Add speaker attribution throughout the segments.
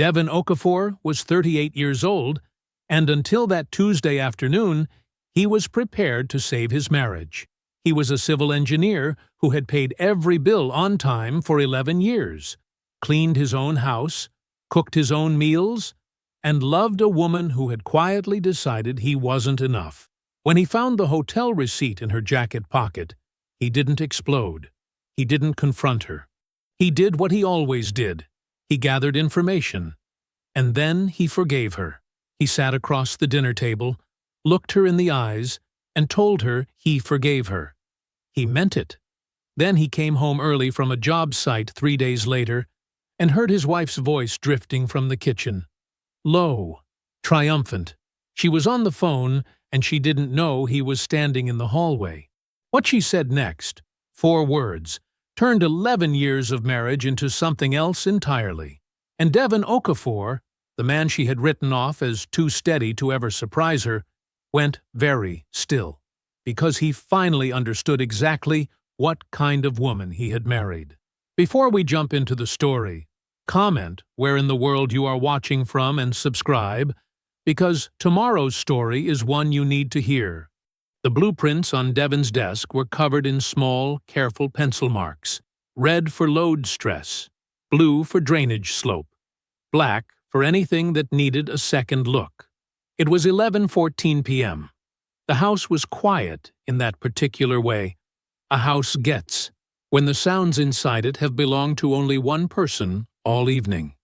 Speaker 1: Devin Okafor was 38 years old, and until that Tuesday afternoon, he was prepared to save his marriage. He was a civil engineer who had paid every bill on time for 11 years, cleaned his own house, cooked his own meals, and loved a woman who had quietly decided he wasn't enough. When he found the hotel receipt in her jacket pocket, he didn't explode. He didn't confront her. He did what he always did. He gathered information. And then he forgave her. He sat across the dinner table, looked her in the eyes, and told her he forgave her. He meant it. Then he came home early from a job site 3 days later and heard his wife's voice drifting from the kitchen. Low, triumphant. She was on the phone, and she didn't know he was standing in the hallway. What she said next, 4 words, turned 11 years of marriage into something else entirely. And Devin Okafor, the man she had written off as too steady to ever surprise her, went very still, because he finally understood exactly what kind of woman he had married. Before we jump into the story, comment where in the world you are watching from and subscribe, because tomorrow's story is one you need to hear. The blueprints on Devin's desk were covered in small, careful pencil marks. Red for load stress, blue for drainage slope, black for anything that needed a second look. It was 11:14 p.m. The house was quiet in that particular way a house gets, when the sounds inside it have belonged to only one person all evening.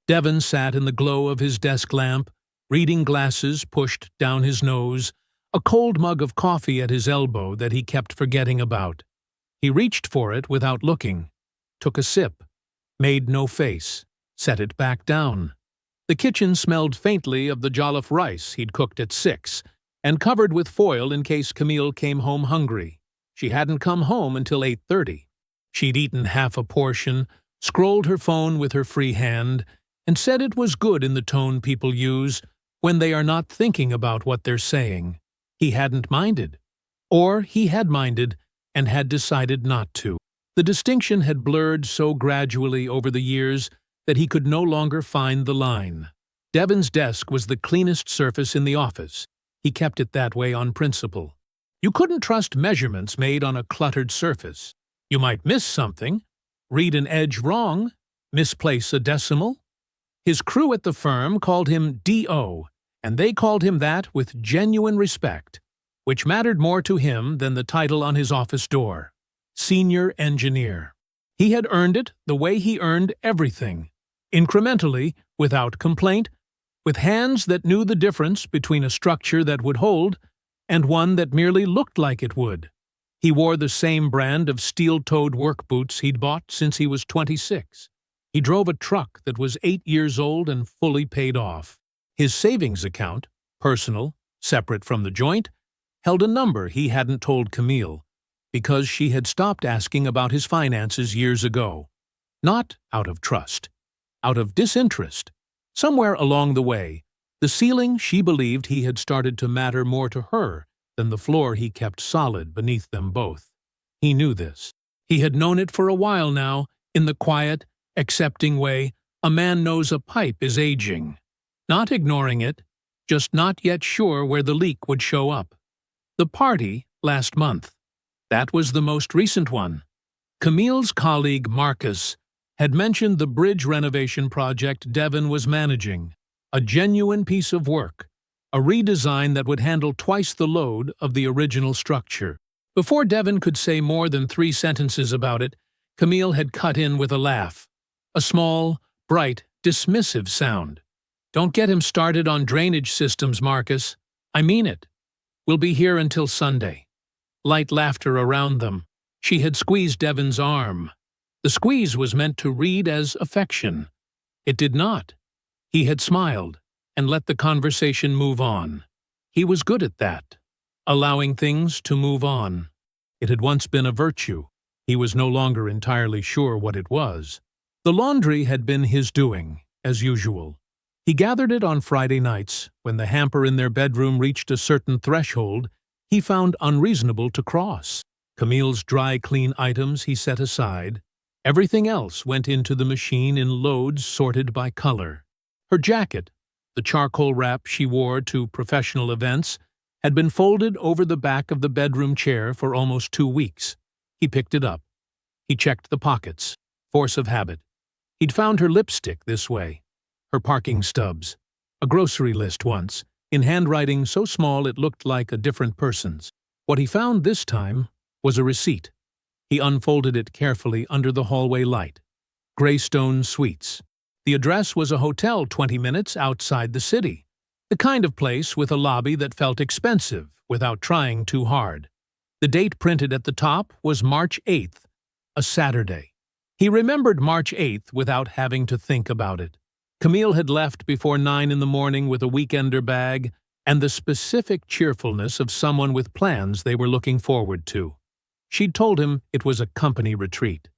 Speaker 1: Devin sat in the glow of his desk lamp, reading glasses pushed down his nose, a cold mug of coffee at his elbow that he kept forgetting about. He reached for it without looking, took a sip, made no face, set it back down. The kitchen smelled faintly of the jollof rice he'd cooked at 6, and covered with foil in case Camille came home hungry. She hadn't come home until 8:30. She'd eaten half a portion, scrolled her phone with her free hand, and said it was good in the tone people use when they are not thinking about what they're saying. He hadn't minded. Or he had minded and had decided not to. The distinction had blurred so gradually over the years that he could no longer find the line. Devin's desk was the cleanest surface in the office. He kept it that way on principle. You couldn't trust measurements made on a cluttered surface. You might miss something, read an edge wrong, misplace a decimal. His crew at the firm called him D.O., and they called him that with genuine respect, which mattered more to him than the title on his office door. Senior Engineer. He had earned it the way he earned everything, incrementally, without complaint, with hands that knew the difference between a structure that would hold and one that merely looked like it would. He wore the same brand of steel-toed work boots he'd bought since he was 26. He drove a truck that was 8 years old and fully paid off. His savings account, personal, separate from the joint, held a number he hadn't told Camille, because she had stopped asking about his finances years ago. Not out of trust, out of disinterest. Somewhere along the way, the ceiling she believed he had started to matter more to her than the floor he kept solid beneath them both. He knew this. He had known it for a while now, in the quiet, accepting way a man knows a pipe is aging. Not ignoring it, just not yet sure where the leak would show up. The party last month. That was the most recent one. Camille's colleague Marcus had mentioned the bridge renovation project Devin was managing. A genuine piece of work, a redesign that would handle twice the load of the original structure. Before Devin could say more than 3 sentences about it, Camille had cut in with a laugh. A small, bright, dismissive sound. Don't get him started on drainage systems, Marcus. I mean it. We'll be here until Sunday. Light laughter around them. She had squeezed Devin's arm. The squeeze was meant to read as affection. It did not. He had smiled and let the conversation move on. He was good at that, allowing things to move on. It had once been a virtue. He was no longer entirely sure what it was. The laundry had been his doing, as usual. He gathered it on Friday nights, when the hamper in their bedroom reached a certain threshold he found unreasonable to cross. Camille's dry clean items he set aside. Everything else went into the machine in loads sorted by color. Her jacket, the charcoal wrap she wore to professional events, had been folded over the back of the bedroom chair for almost 2 weeks. He picked it up. He checked the pockets. Force of habit. He'd found her lipstick this way, her parking stubs, a grocery list once, in handwriting so small it looked like a different person's. What he found this time was a receipt. He unfolded it carefully under the hallway light. Greystone Suites. The address was a hotel 20 minutes outside the city, the kind of place with a lobby that felt expensive without trying too hard. The date printed at the top was March 8th, a Saturday. He remembered March 8th without having to think about it. Camille had left before 9 in the morning with a weekender bag and the specific cheerfulness of someone with plans they were looking forward to. She'd told him it was a company retreat,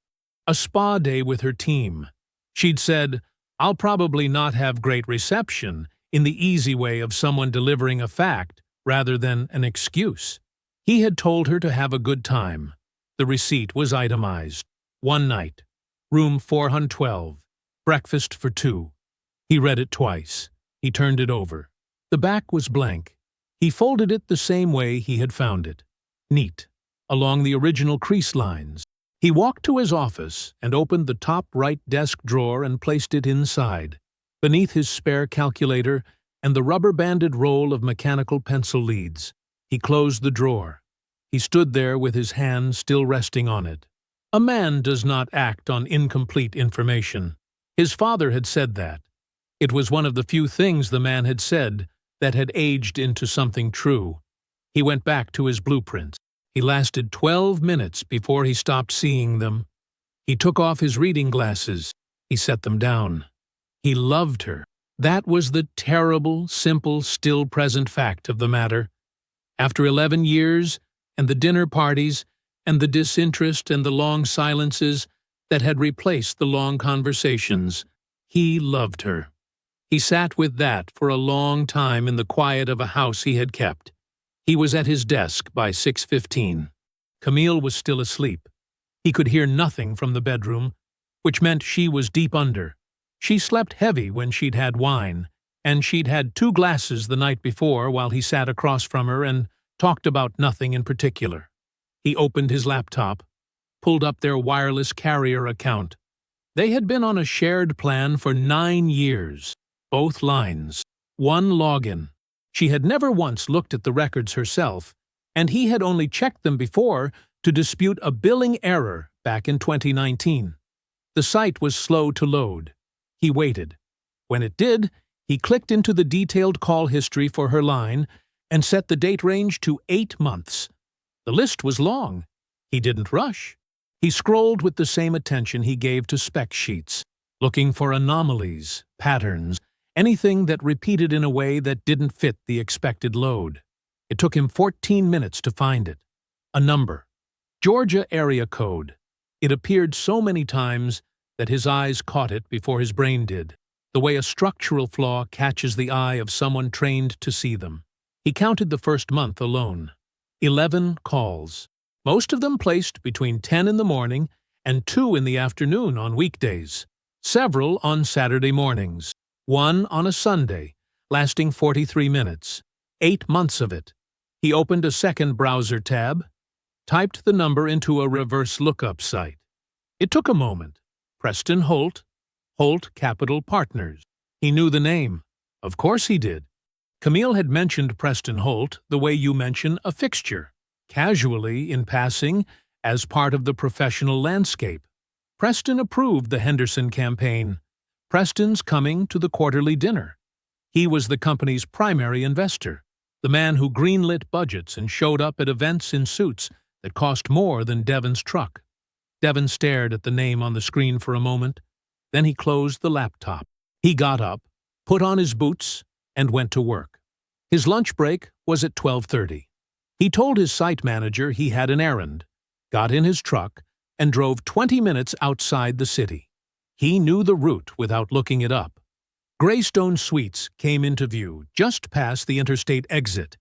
Speaker 1: a spa day with her team. She'd said, "I'll probably not have great reception," in the easy way of someone delivering a fact rather than an excuse. He had told her to have a good time. The receipt was itemized. One night. Room 412. Breakfast for 2. He read it twice. He turned it over. The back was blank. He folded it the same way he had found it. Neat. Along the original crease lines. He walked to his office and opened the top right desk drawer and placed it inside, beneath his spare calculator and the rubber-banded roll of mechanical pencil leads. He closed the drawer. He stood there with his hand still resting on it. A man does not act on incomplete information. His father had said that. It was one of the few things the man had said that had aged into something true. He went back to his blueprints. He lasted 12 minutes before he stopped seeing them. He took off his reading glasses. He set them down. He loved her. That was the terrible, simple, still-present fact of the matter. After 11 years, and the dinner parties, and the disinterest and the long silences that had replaced the long conversations, he loved her. He sat with that for a long time in the quiet of a house he had kept. He was at his desk by 6:15. Camille was still asleep. He could hear nothing from the bedroom, which meant she was deep under. She slept heavy when she'd had wine, and she'd had 2 glasses the night before while he sat across from her and talked about nothing in particular. He opened his laptop, pulled up their wireless carrier account. They had been on a shared plan for 9 years, both lines, one login. She had never once looked at the records herself, and he had only checked them before to dispute a billing error back in 2019. The site was slow to load. He waited. When it did, he clicked into the detailed call history for her line and set the date range to 8 months. The list was long. He didn't rush. He scrolled with the same attention he gave to spec sheets, looking for anomalies, patterns, anything that repeated in a way that didn't fit the expected load. It took him 14 minutes to find it. A number. Georgia area code. It appeared so many times that his eyes caught it before his brain did, the way a structural flaw catches the eye of someone trained to see them. He counted the first month alone. 11 calls, most of them placed between 10 in the morning and 2 in the afternoon on weekdays, several on Saturday mornings, 1 on a Sunday, lasting 43 minutes, 8 months of it. He opened a second browser tab, typed the number into a reverse lookup site. It took a moment. Preston Holt, Holt Capital Partners. He knew the name. Of course he did. Camille had mentioned Preston Holt the way you mention a fixture, casually, in passing, as part of the professional landscape. Preston approved the Henderson campaign. Preston's coming to the quarterly dinner. He was the company's primary investor, the man who greenlit budgets and showed up at events in suits that cost more than Devon's truck. Devon stared at the name on the screen for a moment. Then he closed the laptop. He got up, put on his boots, and went to work. His lunch break was at 12:30. He told his site manager he had an errand, got in his truck, and drove 20 minutes outside the city. He knew the route without looking it up. Greystone Suites came into view just past the interstate exit.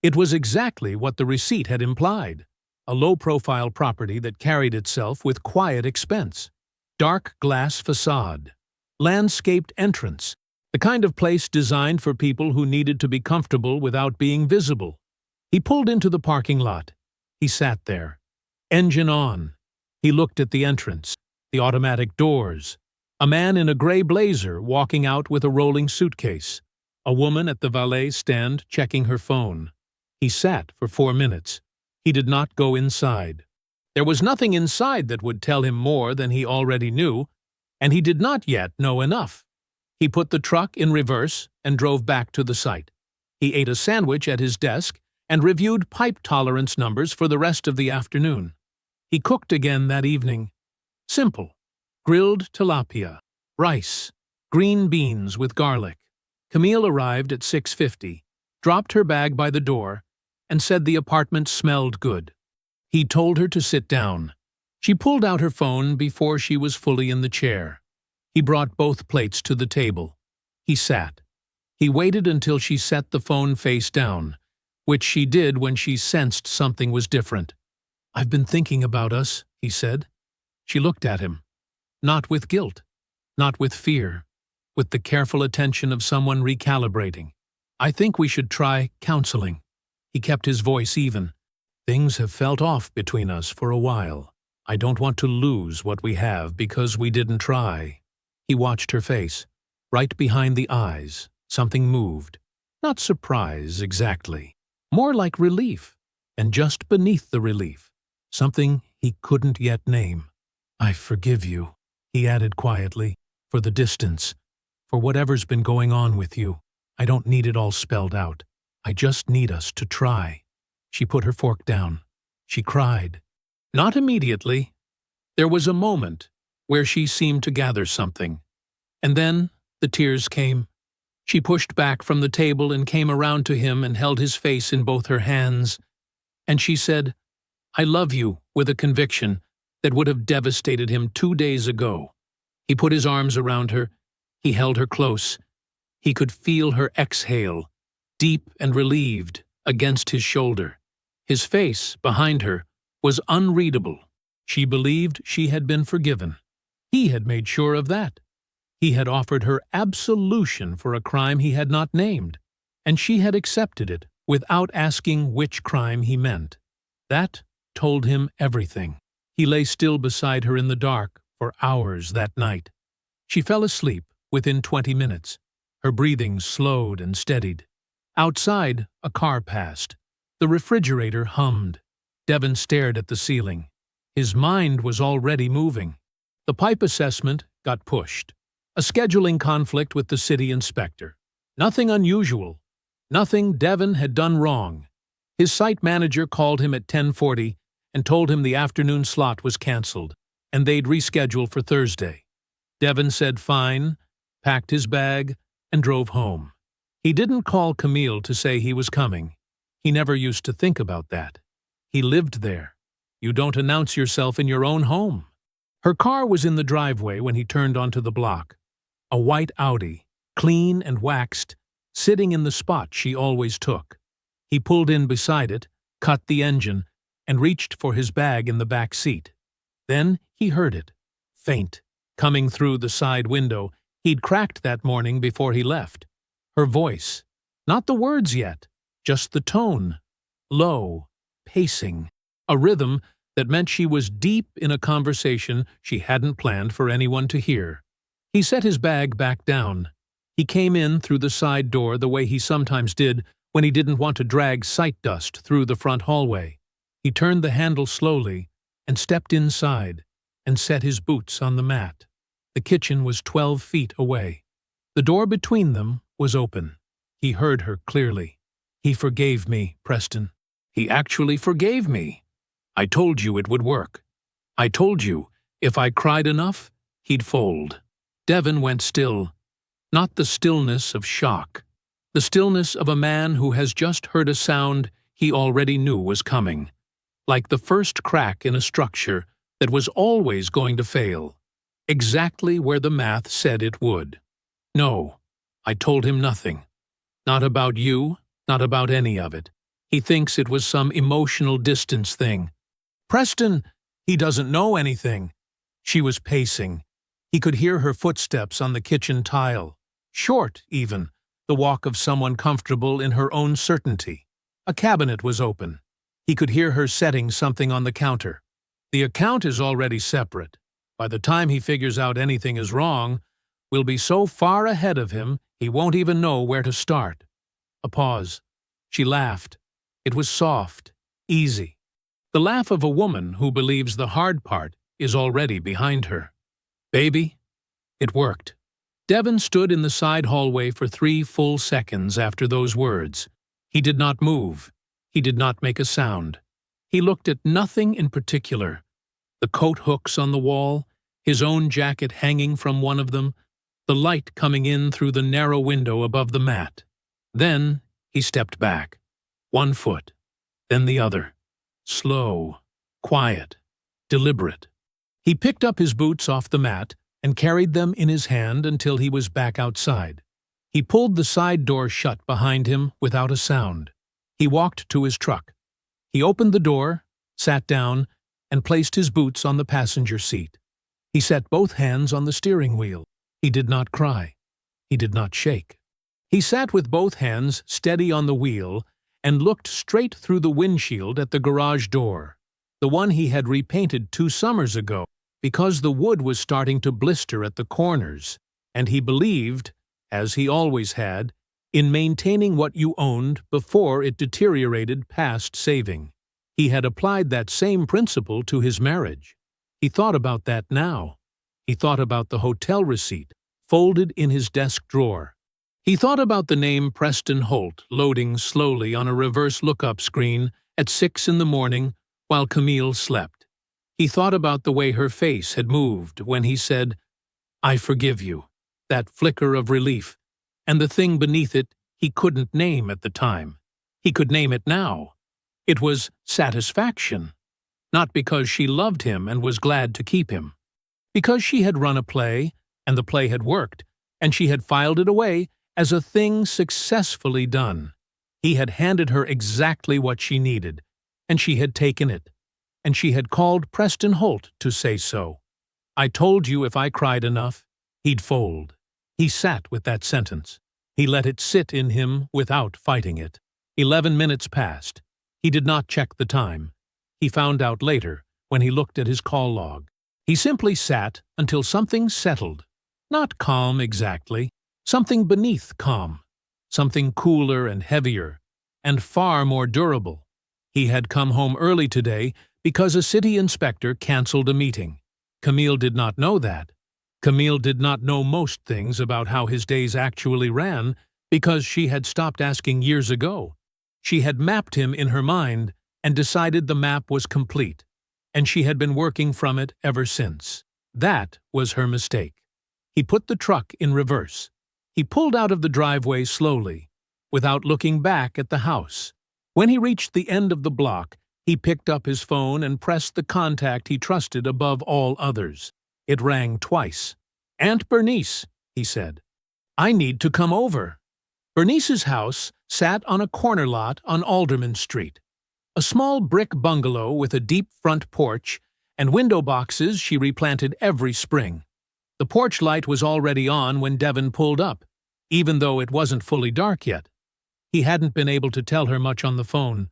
Speaker 1: It was exactly what the receipt had implied, a low-profile property that carried itself with quiet expense. Dark glass facade, landscaped entrance, The kind of place designed for people who needed to be comfortable without being visible. He pulled into the parking lot. He sat there. Engine on. He looked at the entrance, the automatic doors, a man in a gray blazer walking out with a rolling suitcase, a woman at the valet stand checking her phone. He sat for 4 minutes. He did not go inside. There was nothing inside that would tell him more than he already knew, and he did not yet know enough. He put the truck in reverse and drove back to the site. He ate a sandwich at his desk and reviewed pipe tolerance numbers for the rest of the afternoon. He cooked again that evening. Simple. Grilled tilapia, rice, green beans with garlic. Camille arrived at 6:50, dropped her bag by the door, and said the apartment smelled good. He told her to sit down. She pulled out her phone before she was fully in the chair. He brought both plates to the table. He sat. He waited until she set the phone face down, which she did when she sensed something was different. "I've been thinking about us," he said. She looked at him. Not with guilt, not with fear, with the careful attention of someone recalibrating. "I think we should try counseling." He kept his voice even. "Things have felt off between us for a while. I don't want to lose what we have because we didn't try." He watched her face. Right behind the eyes, something moved. Not surprise, exactly. More like relief. And just beneath the relief, something he couldn't yet name. "I forgive you," he added quietly, "for the distance, for whatever's been going on with you. I don't need it all spelled out. I just need us to try." She put her fork down. She cried. Not immediately. There was a moment where she seemed to gather something. And then the tears came. She pushed back from the table and came around to him and held his face in both her hands. And she said, "I love you," with a conviction that would have devastated him 2 days ago. He put his arms around her. He held her close. He could feel her exhale, deep and relieved, against his shoulder. His face, behind her, was unreadable. She believed she had been forgiven. He had made sure of that. He had offered her absolution for a crime he had not named, and she had accepted it without asking which crime he meant. That told him everything. He lay still beside her in the dark for hours that night. She fell asleep within 20 minutes. Her breathing slowed and steadied. Outside, a car passed. The refrigerator hummed. Devon stared at the ceiling. His mind was already moving. The pipe assessment got pushed. A scheduling conflict with the city inspector. Nothing unusual. Nothing Devon had done wrong. His site manager called him at 10:40 and told him the afternoon slot was canceled, and they'd reschedule for Thursday. Devon said fine, packed his bag, and drove home. He didn't call Camille to say he was coming. He never used to think about that. He lived there. You don't announce yourself in your own home. Her car was in the driveway when he turned onto the block. A white Audi, clean and waxed, sitting in the spot she always took. He pulled in beside it, cut the engine, and reached for his bag in the back seat. Then he heard it, faint, coming through the side window he'd cracked that morning before he left. Her voice. Not the words yet, just the tone. Low, pacing. A rhythm that meant she was deep in a conversation she hadn't planned for anyone to hear. He set his bag back down. He came in through the side door the way he sometimes did when he didn't want to drag sight dust through the front hallway. He turned the handle slowly and stepped inside and set his boots on the mat. The kitchen was 12 feet away. The door between them was open. He heard her clearly. "He forgave me, Preston. He actually forgave me. I told you it would work. I told you if I cried enough, he'd fold." Devon went still. Not the stillness of shock. The stillness of a man who has just heard a sound he already knew was coming. Like the first crack in a structure that was always going to fail. Exactly where the math said it would. "No, I told him nothing. Not about you, not about any of it. He thinks it was some emotional distance thing." "Preston, he doesn't know anything." She was pacing. He could hear her footsteps on the kitchen tile. Short, even, the walk of someone comfortable in her own certainty. A cabinet was open. He could hear her setting something on the counter. The account is already separate. By the time he figures out anything is wrong, we'll be so far ahead of him he won't even know where to start. A pause. She laughed. It was soft, easy. The laugh of a woman who believes the hard part is already behind her. Baby? It worked. Devon stood in the side hallway for 3 full seconds after those words. He did not move. He did not make a sound. He looked at nothing in particular. The coat hooks on the wall, his own jacket hanging from one of them, the light coming in through the narrow window above the mat. Then he stepped back. 1 foot, then the other. Slow, quiet, deliberate. He picked up his boots off the mat and carried them in his hand until he was back outside. He pulled the side door shut behind him without a sound. He walked to his truck. He opened the door, sat down, and placed his boots on the passenger seat. He set both hands on the steering wheel. He did not cry. He did not shake. He sat with both hands steady on the wheel and looked straight through the windshield at the garage door, the one he had repainted 2 summers ago, because the wood was starting to blister at the corners, and he believed, as he always had, in maintaining what you owned before it deteriorated past saving. He had applied that same principle to his marriage. He thought about that now. He thought about the hotel receipt, folded in his desk drawer. He thought about the name Preston Holt loading slowly on a reverse lookup screen at 6 in the morning while Camille slept. He thought about the way her face had moved when he said, "I forgive you," that flicker of relief, and the thing beneath it he couldn't name at the time. He could name it now. It was satisfaction, not because she loved him and was glad to keep him. Because she had run a play, and the play had worked, and she had filed it away as a thing successfully done. He had handed her exactly what she needed, and she had taken it, and she had called Preston Holt to say so. "I told you if I cried enough, he'd fold." He sat with that sentence. He let it sit in him without fighting it. 11 minutes passed. He did not check the time. He found out later when he looked at his call log. He simply sat until something settled. Not calm exactly, something beneath calm, something cooler and heavier, and far more durable. He had come home early today because a city inspector canceled a meeting. Camille did not know that. Camille did not know most things about how his days actually ran because she had stopped asking years ago. She had mapped him in her mind and decided the map was complete, and she had been working from it ever since. That was her mistake. He put the truck in reverse. He pulled out of the driveway slowly, without looking back at the house. When he reached the end of the block, he picked up his phone and pressed the contact he trusted above all others. It rang twice. "Aunt Bernice," he said. "I need to come over." Bernice's house sat on a corner lot on Alderman Street. A small brick bungalow with a deep front porch and window boxes she replanted every spring. The porch light was already on when Devon pulled up, even though it wasn't fully dark yet. He hadn't been able to tell her much on the phone,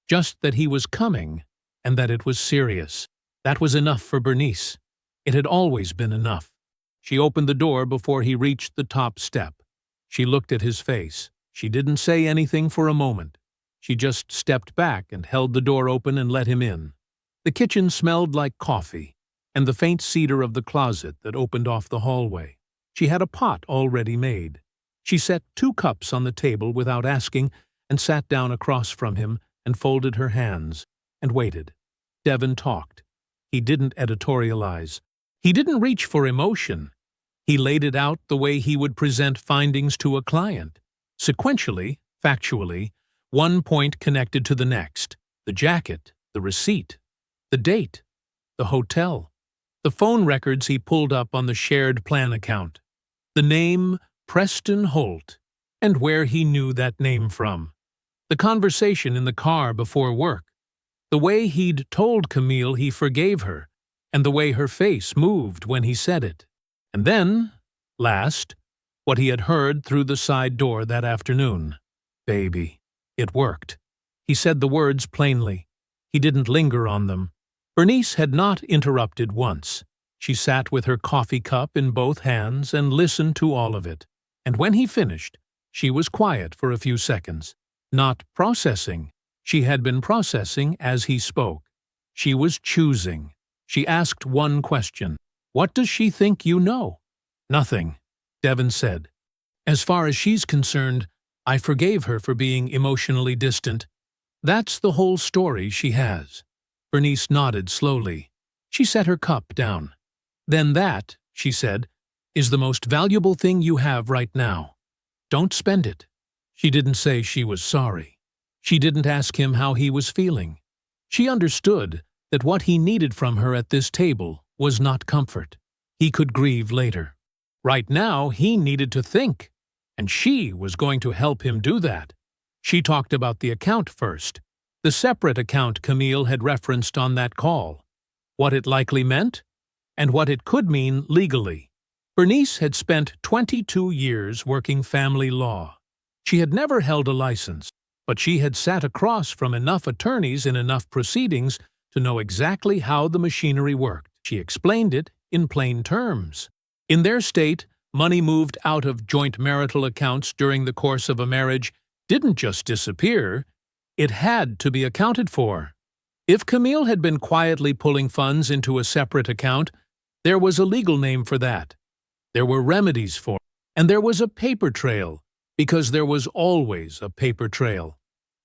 Speaker 1: just that he was coming and that it was serious. That was enough for Bernice. It had always been enough. She opened the door before he reached the top step. She looked at his face. She didn't say anything for a moment. She just stepped back and held the door open and let him in. The kitchen smelled like coffee, and the faint cedar of the closet that opened off the hallway. She had a pot already made. She set 2 cups on the table without asking and sat down across from him and folded her hands and waited. Devon talked. He didn't editorialize. He didn't reach for emotion. He laid it out the way he would present findings to a client. Sequentially, factually, one point connected to the next. The jacket, the receipt, the date, the hotel, the phone records he pulled up on the shared plan account, the name Preston Holt, and where he knew that name from, the conversation in the car before work, the way he'd told Camille he forgave her, and the way her face moved when he said it. And then, last, what he had heard through the side door that afternoon. Baby. It worked. He said the words plainly. He didn't linger on them. Bernice had not interrupted once. She sat with her coffee cup in both hands and listened to all of it. And when he finished, she was quiet for a few seconds. Not processing. She had been processing as he spoke. She was choosing. She asked one question. What does she think you know? Nothing, Devon said. As far as she's concerned, I forgave her for being emotionally distant. That's the whole story she has. Bernice nodded slowly. She set her cup down. Then that, she said, is the most valuable thing you have right now. Don't spend it. She didn't say she was sorry. She didn't ask him how he was feeling. She understood that what he needed from her at this table was not comfort. He could grieve later. Right now, he needed to think, and she was going to help him do that. She talked about the account first, the separate account Camille had referenced on that call, what it likely meant, and what it could mean legally. Bernice had spent 22 years working family law. She had never held a license, but she had sat across from enough attorneys in enough proceedings to know exactly how the machinery worked. She explained it in plain terms. In their state, money moved out of joint marital accounts during the course of a marriage didn't just disappear, it had to be accounted for. If Camille had been quietly pulling funds into a separate account, there was a legal name for that. There were remedies for it, and there was a paper trail, because there was always a paper trail.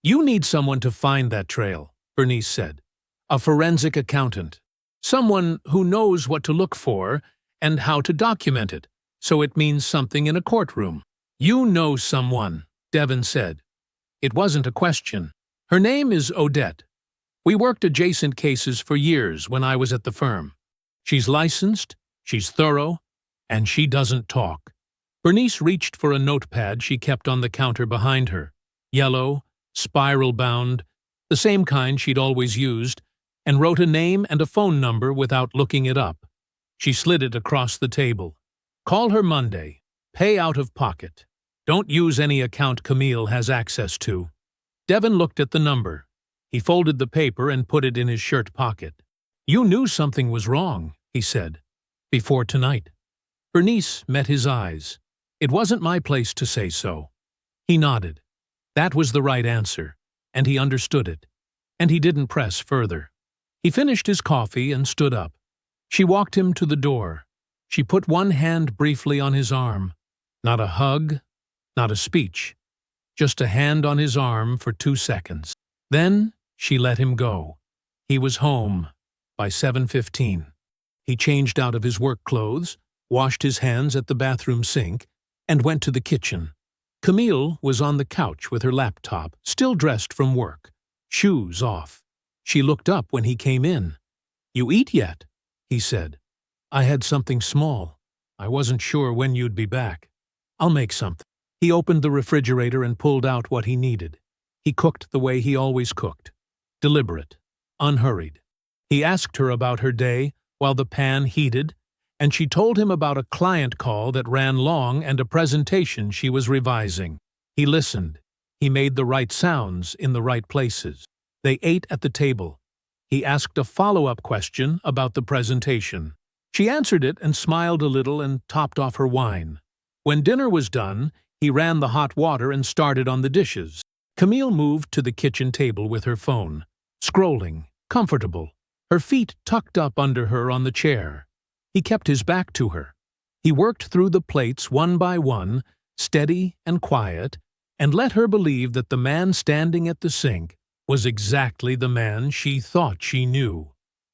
Speaker 1: You need someone to find that trail, Bernice said. A forensic accountant. Someone who knows what to look for and how to document it, so it means something in a courtroom. You know someone, Devon said. It wasn't a question. Her name is Odette. We worked adjacent cases for years when I was at the firm. She's licensed, she's thorough, and she doesn't talk. Bernice reached for a notepad she kept on the counter behind her. Yellow, spiral-bound, the same kind she'd always used, and wrote a name and a phone number without looking it up. She slid it across the table. Call her Monday. Pay out of pocket. Don't use any account Camille has access to. Devon looked at the number. He folded the paper and put it in his shirt pocket. You knew something was wrong, he said. Before tonight. Bernice met his eyes. It wasn't my place to say so. He nodded. That was the right answer, and he understood it. And he didn't press further. He finished his coffee and stood up. She walked him to the door. She put one hand briefly on his arm. Not a hug, not a speech. Just a hand on his arm for 2 seconds. Then she let him go. He was home by 7:15. He changed out of his work clothes, washed his hands at the bathroom sink, and went to the kitchen. Camille was on the couch with her laptop, still dressed from work, shoes off. She looked up when he came in. You eat yet? He said. I had something small. I wasn't sure when you'd be back. I'll make something. He opened the refrigerator and pulled out what he needed. He cooked the way he always cooked. Deliberate. Unhurried. He asked her about her day while the pan heated, and she told him about a client call that ran long and a presentation she was revising. He listened. He made the right sounds in the right places. They ate at the table. He asked a follow-up question about the presentation. She answered it and smiled a little and topped off her wine. When dinner was done, he ran the hot water and started on the dishes. Camille moved to the kitchen table with her phone, scrolling, comfortable, her feet tucked up under her on the chair. He kept his back to her. He worked through the plates one by one, steady and quiet, and let her believe that the man standing at the sink was exactly the man she thought she knew.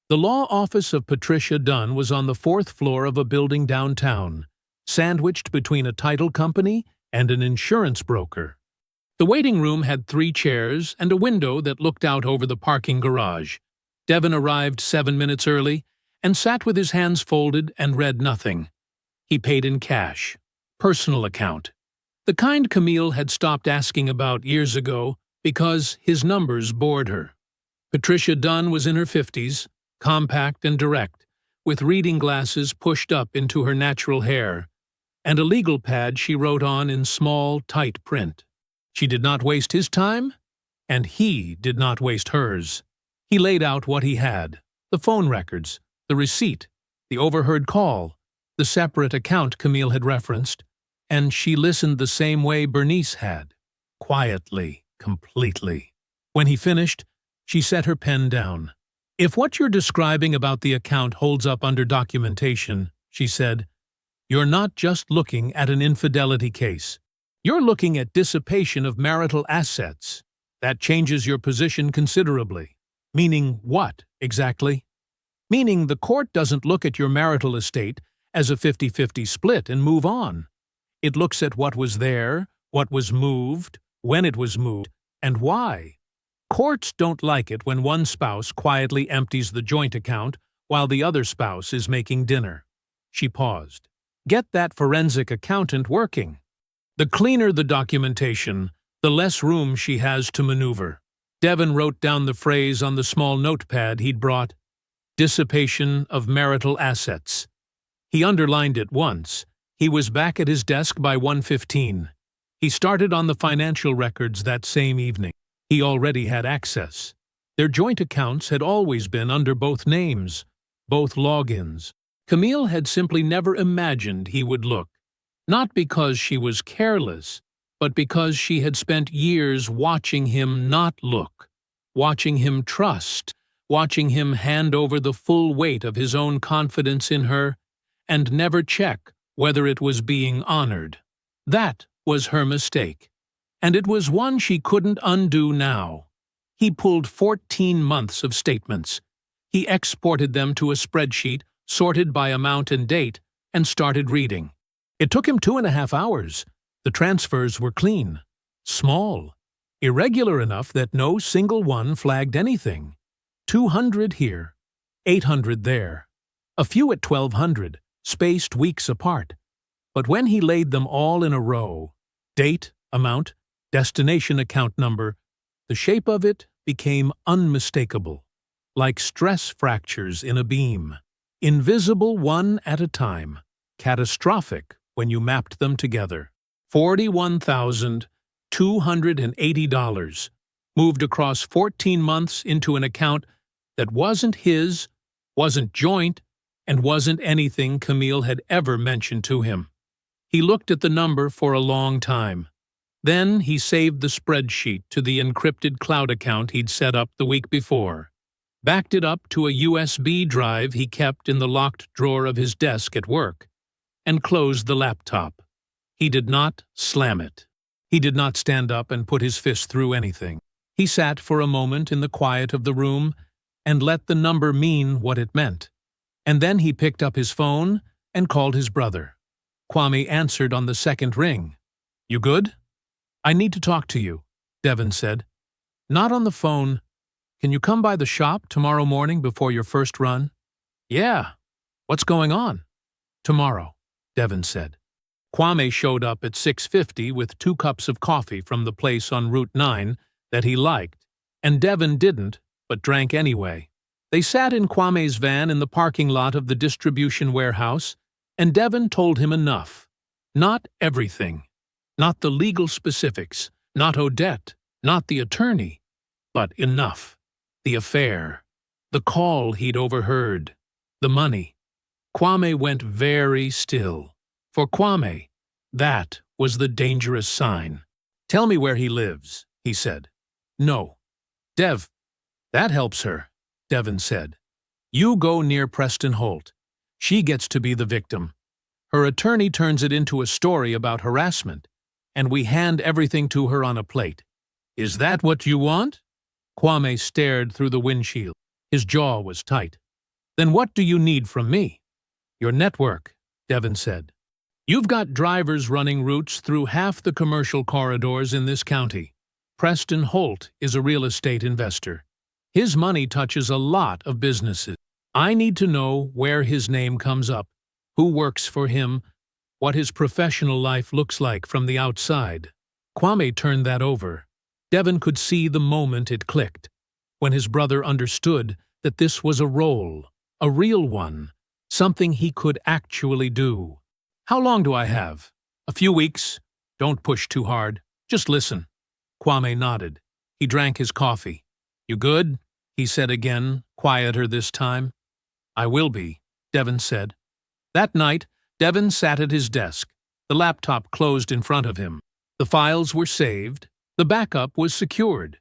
Speaker 1: The law office of Patricia Dunn was on the 4th floor of a building downtown, sandwiched between a title company and an insurance broker. The waiting room had 3 chairs and a window that looked out over the parking garage. Devon arrived 7 minutes early and sat with his hands folded and read nothing. He paid in cash. Personal account. The kind Camille had stopped asking about years ago because his numbers bored her. Patricia Dunn was in her 50s, compact and direct, with reading glasses pushed up into her natural hair. and a legal pad she wrote on in small, tight print. She did not waste his time, and he did not waste hers. He laid out what he had: the phone records, the receipt, the overheard call, the separate account Camille had referenced, and she listened the same way Bernice had, quietly, completely. When he finished, she set her pen down. "If what you're describing about the account holds up under documentation," she said, "you're not just looking at an infidelity case. You're looking at dissipation of marital assets. That changes your position considerably." "Meaning what, exactly?" "Meaning the court doesn't look at your marital estate as a 50-50 split and move on. It looks at what was there, what was moved, when it was moved, and why. Courts don't like it when one spouse quietly empties the joint account while the other spouse is making dinner." She paused. "Get that forensic accountant working. The cleaner the documentation, the less room she has to maneuver." Devon wrote down the phrase on the small notepad he'd brought: dissipation of marital assets. He underlined it once. He was back at his desk by 1:15. He started on the financial records that same evening. He already had access. Their joint accounts had always been under both names, both logins. Camille had simply never imagined he would look, not because she was careless, but because she had spent years watching him not look, watching him trust, watching him hand over the full weight of his own confidence in her, and never check whether it was being honored. That was her mistake, and it was one she couldn't undo now. He pulled 14 months of statements. He exported them to a spreadsheet, sorted by amount and date, and started reading. It took him 2.5 hours. The transfers were clean, small, irregular enough that no single one flagged anything. 200 here, 800 there, a few at 1,200, spaced weeks apart. But when he laid them all in a row, date, amount, destination account number, the shape of it became unmistakable, like stress fractures in a beam, invisible one at a time, catastrophic when you mapped them together. $41,280 moved across 14 months into an account that wasn't his, wasn't joint, and wasn't anything Camille had ever mentioned to him. He looked at the number for a long time. Then he saved the spreadsheet to the encrypted cloud account he'd set up the week before, backed it up to a USB drive he kept in the locked drawer of his desk at work, and closed the laptop. He did not slam it. He did not stand up and put his fist through anything. He sat for a moment in the quiet of the room and let the number mean what it meant. And then he picked up his phone and called his brother. Kwame answered on the second ring. "You good?" "I need to talk to you," Devon said. "Not on the phone. Can you come by the shop tomorrow morning before your first run?" "Yeah. What's going on?" "Tomorrow," Devon said. Kwame showed up at 6:50 with 2 cups of coffee from the place on Route 9 that he liked, and Devon didn't, but drank anyway. They sat in Kwame's van in the parking lot of the distribution warehouse, and Devon told him enough. Not everything. Not the legal specifics, not Odette, not the attorney, but enough. The affair, the call he'd overheard, the money. Kwame went very still. For Kwame, that was the dangerous sign. "Tell me where he lives," he said. "No." "Dev, that helps her," Devon said. "You go near Preston Holt. She gets to be the victim. Her attorney turns it into a story about harassment, and we hand everything to her on a plate. Is that what you want?" Kwame stared through the windshield. His jaw was tight. "Then what do you need from me?" "Your network," Devon said. "You've got drivers running routes through half the commercial corridors in this county. Preston Holt is a real estate investor. His money touches a lot of businesses. I need to know where his name comes up, who works for him, what his professional life looks like from the outside." Kwame turned that over. Devon could see the moment it clicked, when his brother understood that this was a role, a real one, something he could actually do. How long do I have? A few weeks. Don't push too hard. Just listen. Kwame nodded. He drank his coffee. You good? He said again, quieter this time. I will be, Devon said. That night, Devon sat at his desk. The laptop closed in front of him. The files were saved. The backup was secured.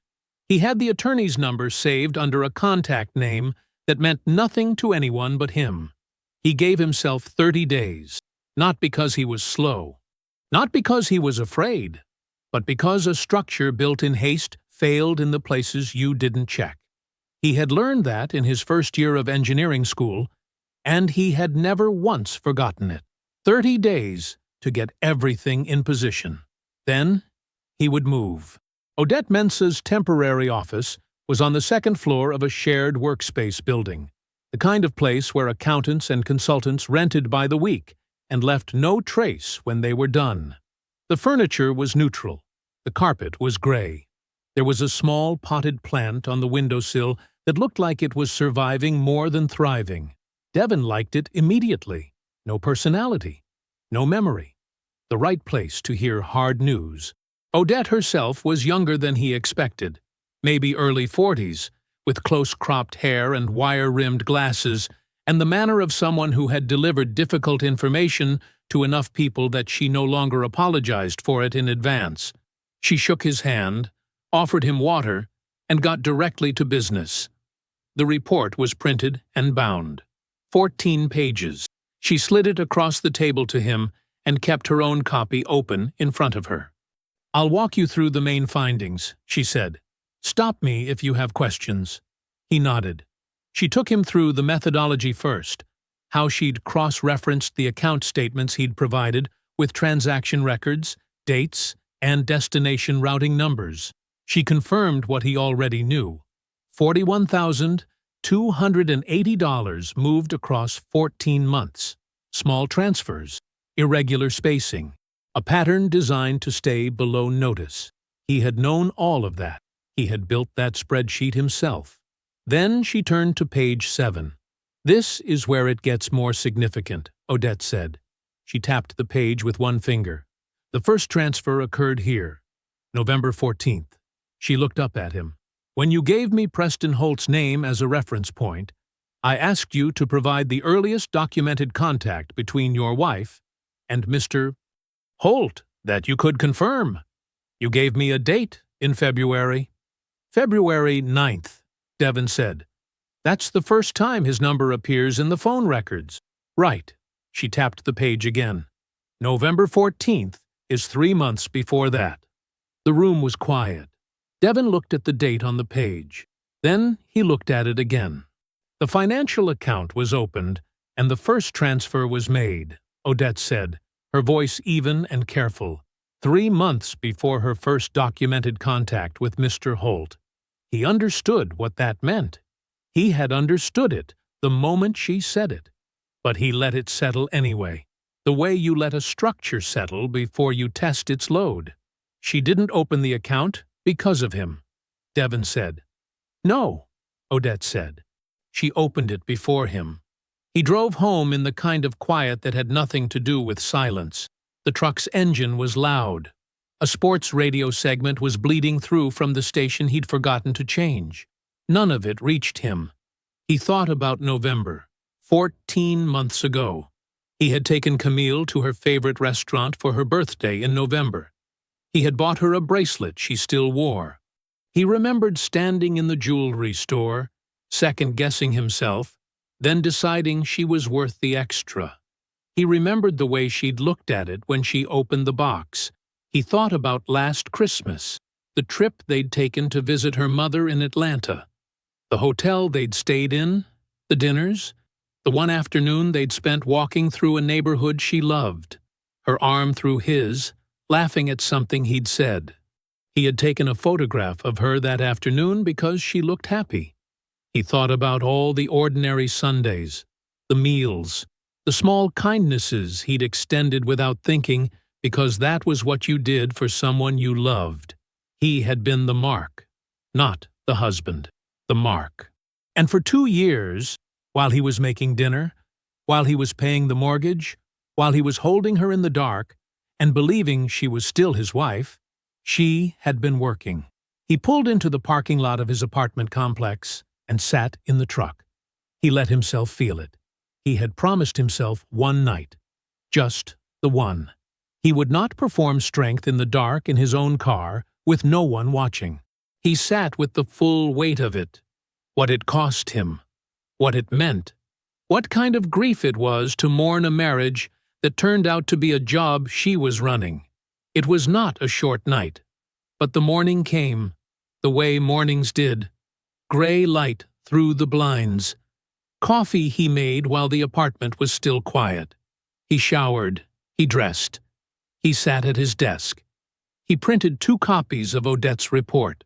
Speaker 1: He had the attorney's number saved under a contact name that meant nothing to anyone but him. He gave himself 30 days, not because he was slow, not because he was afraid, but because a structure built in haste failed in the places you didn't check. He had learned that in his first year of engineering school, and he had never once forgotten it. 30 days to get everything in position. Then he would move. Odette Mensah's temporary office was on the second floor of a shared workspace building, the kind of place where accountants and consultants rented by the week and left no trace when they were done. The furniture was neutral. The carpet was gray. There was a small potted plant on the windowsill that looked like it was surviving more than thriving. Devon liked it immediately. No personality. No memory. The right place to hear hard news. Odette herself was younger than he expected, maybe early 40s, with close-cropped hair and wire-rimmed glasses, and the manner of someone who had delivered difficult information to enough people that she no longer apologized for it in advance. She shook his hand, offered him water, and got directly to business. The report was printed and bound. 14 pages. She slid it across the table to him and kept her own copy open in front of her. I'll walk you through the main findings, she said. Stop me if you have questions. He nodded. She took him through the methodology first, how she'd cross-referenced the account statements he'd provided with transaction records, dates, and destination routing numbers. She confirmed what he already knew. $41,280 moved across 14 months. Small transfers, irregular spacing, a pattern designed to stay below notice. He had known all of that. He had built that spreadsheet himself. Then she turned to page 7. This is where it gets more significant, Odette said. She tapped the page with one finger. The first transfer occurred here, November 14th. She looked up at him. When you gave me Preston Holt's name as a reference point, I asked you to provide the earliest documented contact between your wife and Mr. Holt that you could confirm. You gave me a date in February. February 9th, Devon said. That's the first time his number appears in the phone records. Right. She tapped the page again. November 14th is 3 months before that. The room was quiet. Devon looked at the date on the page. Then he looked at it again. The financial account was opened, and the first transfer was made, Odette said, her voice even and careful, 3 months before her first documented contact with Mr. Holt. He understood what that meant. He had understood it the moment she said it. But he let it settle anyway, the way you let a structure settle before you test its load. She didn't open the account because of him, Devon said. No, Odette said. She opened it before him. He drove home in the kind of quiet that had nothing to do with silence. The truck's engine was loud. A sports radio segment was bleeding through from the station he'd forgotten to change. None of it reached him. He thought about November, 14 months ago. He had taken Camille to her favorite restaurant for her birthday in November. He had bought her a bracelet she still wore. He remembered standing in the jewelry store, second-guessing himself, then deciding she was worth the extra. He remembered the way she'd looked at it when she opened the box. He thought about last Christmas, the trip they'd taken to visit her mother in Atlanta, the hotel they'd stayed in, the dinners, the one afternoon they'd spent walking through a neighborhood she loved, her arm through his, laughing at something he'd said. He had taken a photograph of her that afternoon because she looked happy. He thought about all the ordinary Sundays, the meals, the small kindnesses he'd extended without thinking because that was what you did for someone you loved. He had been the mark, not the husband, the mark. And for 2 years, while he was making dinner, while he was paying the mortgage, While he was holding her in the dark and believing she was still his wife, she had been working. He pulled into the parking lot of his apartment complex and sat in the truck. He let himself feel it. He had promised himself one night. Just the one. He would not perform strength in the dark in his own car with no one watching. He sat with the full weight of it. What it cost him. What it meant. What kind of grief it was to mourn a marriage that turned out to be a job she was running. It was not a short night. But the morning came, the way mornings did. Gray light through the blinds. Coffee he made while the apartment was still quiet. He showered. He dressed. He sat at his desk. He printed 2 copies of Odette's report.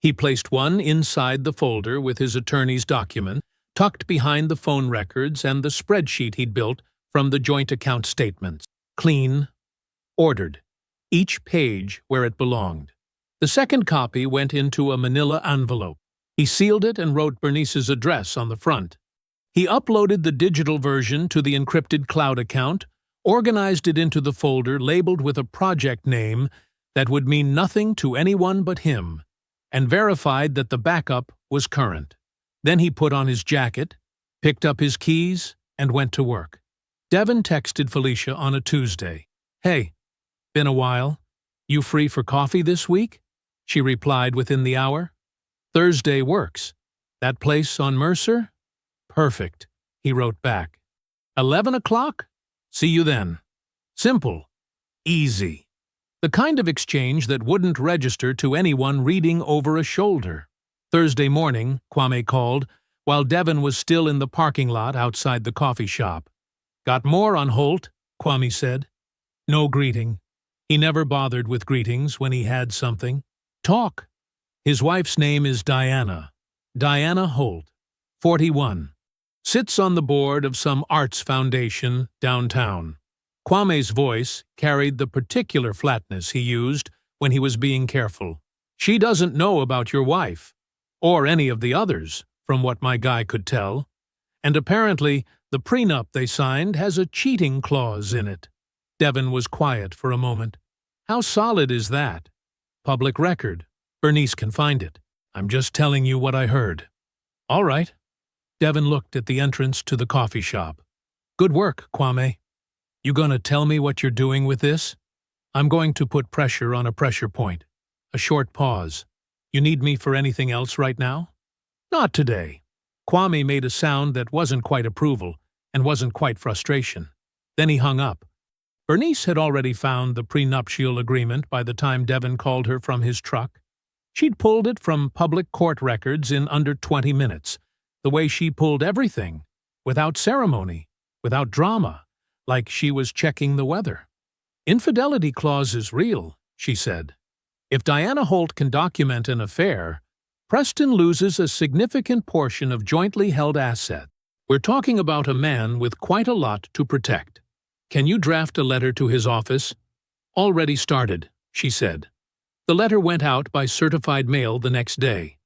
Speaker 1: He placed one inside the folder with his attorney's document, tucked behind the phone records and the spreadsheet he'd built from the joint account statements. Clean, ordered, each page where it belonged. The second copy went into a manila envelope. He sealed it and wrote Bernice's address on the front. He uploaded the digital version to the encrypted cloud account, organized it into the folder labeled with a project name that would mean nothing to anyone but him, and verified that the backup was current. Then he put on his jacket, picked up his keys, and went to work. Devin texted Felicia on a Tuesday. "Hey, been a while. You free for coffee this week?" She replied within the hour. "Thursday works. That place on Mercer?" "Perfect," he wrote back. 11 o'clock? See you then. Simple. Easy. The kind of exchange that wouldn't register to anyone reading over a shoulder. Thursday morning, Kwame called, while Devin was still in the parking lot outside the coffee shop. "Got more on Holt," Kwame said. No greeting. He never bothered with greetings when he had something. "Talk." His wife's name is Diana. Diana Holt, 41. Sits on the board of some arts foundation downtown. Kwame's voice carried the particular flatness he used when he was being careful. "She doesn't know about your wife, or any of the others, from what my guy could tell. And apparently, the prenup they signed has a cheating clause in it." Devin was quiet for a moment. "How solid is that?" "Public record. Bernice can find it. I'm just telling you what I heard." "All right." Devin looked at the entrance to the coffee shop. "Good work, Kwame. You gonna tell me what you're doing with this?" "I'm going to put pressure on a pressure point." A short pause. "You need me for anything else right now?" "Not today." Kwame made a sound that wasn't quite approval and wasn't quite frustration. Then he hung up. Bernice had already found the prenuptial agreement by the time Devin called her from his truck. She'd pulled it from public court records in under 20 minutes, the way she pulled everything, without ceremony, without drama, like she was checking the weather. "Infidelity clause is real," she said. "If Diana Holt can document an affair, Preston loses a significant portion of jointly held asset. We're talking about a man with quite a lot to protect. Can you draft a letter to his office?" "Already started," she said. The letter went out by certified mail the next day.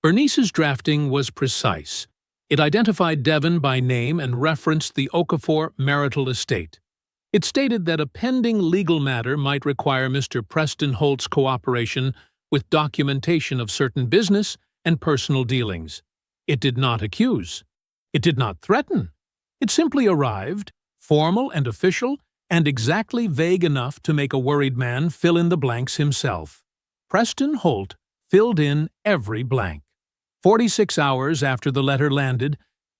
Speaker 1: Bernice's drafting was precise. It identified Devin by name and referenced the Okafor marital estate. It stated that a pending legal matter might require Mr. Preston Holt's cooperation with documentation of certain business and personal dealings. It did not accuse. It did not threaten. It simply arrived, formal and official, and exactly vague enough to make a worried man fill in the blanks himself. Preston Holt filled in every blank. 46 hours after the letter landed,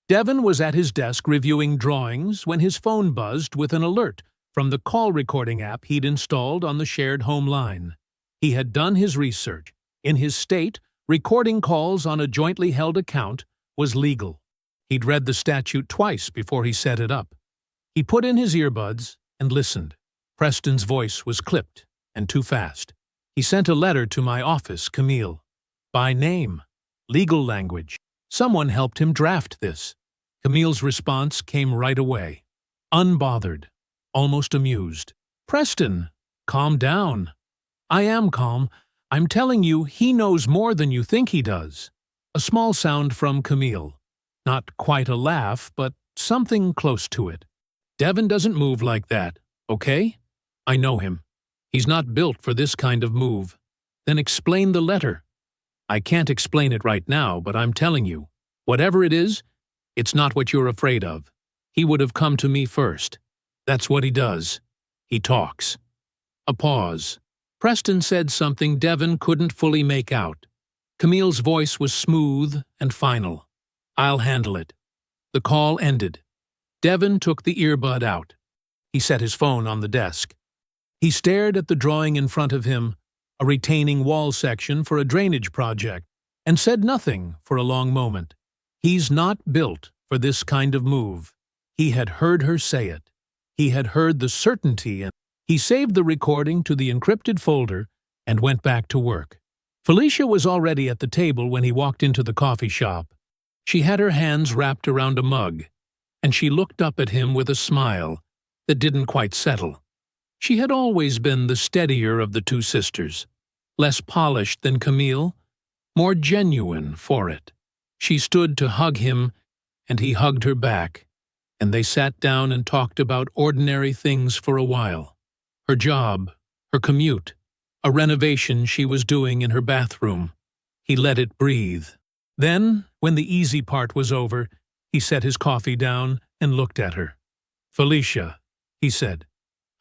Speaker 1: Devin was at his desk reviewing drawings when his phone buzzed with an alert from the call recording app he'd installed on the shared home line. He had done his research. In his state, recording calls on a jointly held account was legal. He'd read the statute twice before he set it up. He put in his earbuds and listened. Preston's voice was clipped and too fast. "He sent a letter to my office, Camille. By name. Legal language. Someone helped him draft this." Camille's response came right away. Unbothered. Almost amused. "Preston, calm down." "I am calm. I'm telling you, he knows more than you think he does." A small sound from Camille. Not quite a laugh, but something close to it. Devin doesn't move like that, okay? I know him. He's not built for this kind of move. Then explain the letter. I can't explain it right now, but I'm telling you, whatever it is, it's not what you're afraid of. He would have come to me first. That's what he does. He talks. A pause. Preston said something Devin couldn't fully make out. Camille's voice was smooth and final. I'll handle it. The call ended. Devin took the earbud out. He set his phone on the desk. He stared at the drawing in front of him, a retaining wall section for a drainage project, and said nothing for a long moment. He's not built for this kind of move. He had heard her say it. He had heard the certainty, and he saved the recording to the encrypted folder and went back to work. Felicia was already at the table when he walked into the coffee shop. She had her hands wrapped around a mug, and she looked up at him with a smile that didn't quite settle. She had always been the steadier of the two sisters, less polished than Camille, more genuine for it. She stood to hug him, and he hugged her back, and they sat down and talked about ordinary things for a while. Her job, her commute, a renovation she was doing in her bathroom. He let it breathe. Then, when the easy part was over, he set his coffee down and looked at her. "Felicia," he said,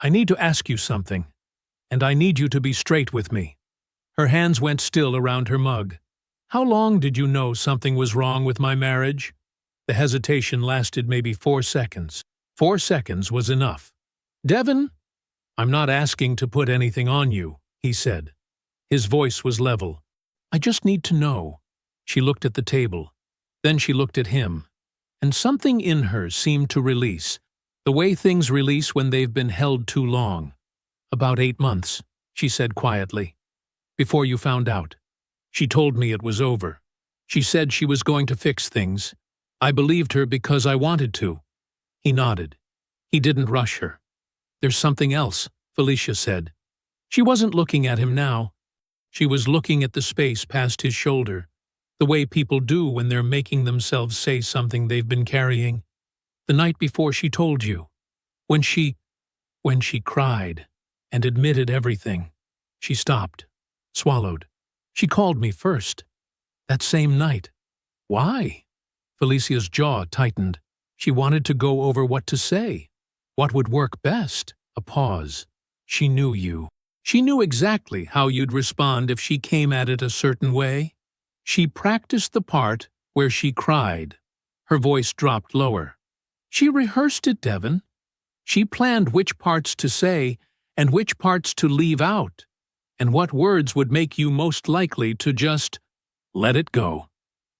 Speaker 1: "I need to ask you something, and I need you to be straight with me." Her hands went still around her mug. "How long did you know something was wrong with my marriage?" The hesitation lasted maybe 4 seconds. 4 seconds was enough. "Devin, I'm not asking to put anything on you," he said. His voice was level. "I just need to know." She looked at the table. Then she looked at him. And something in her seemed to release, the way things release when they've been held too long. "About 8 months," she said quietly. "Before you found out. She told me it was over. She said she was going to fix things. I believed her because I wanted to." He nodded. He didn't rush her. "There's something else," Felicia said. She wasn't looking at him now. She was looking at the space past his shoulder, the way people do when they're making themselves say something they've been carrying. "The night before she told you, when she cried and admitted everything." She stopped, swallowed. "She called me first. That same night." "Why?" Felicia's jaw tightened. She wanted to go over what to say. What would work best? A pause. "She knew you. She knew exactly how you'd respond if she came at it a certain way. She practiced the part where she cried." Her voice dropped lower. "She rehearsed it, Devin. She planned which parts to say and which parts to leave out, and what words would make you most likely to just let it go."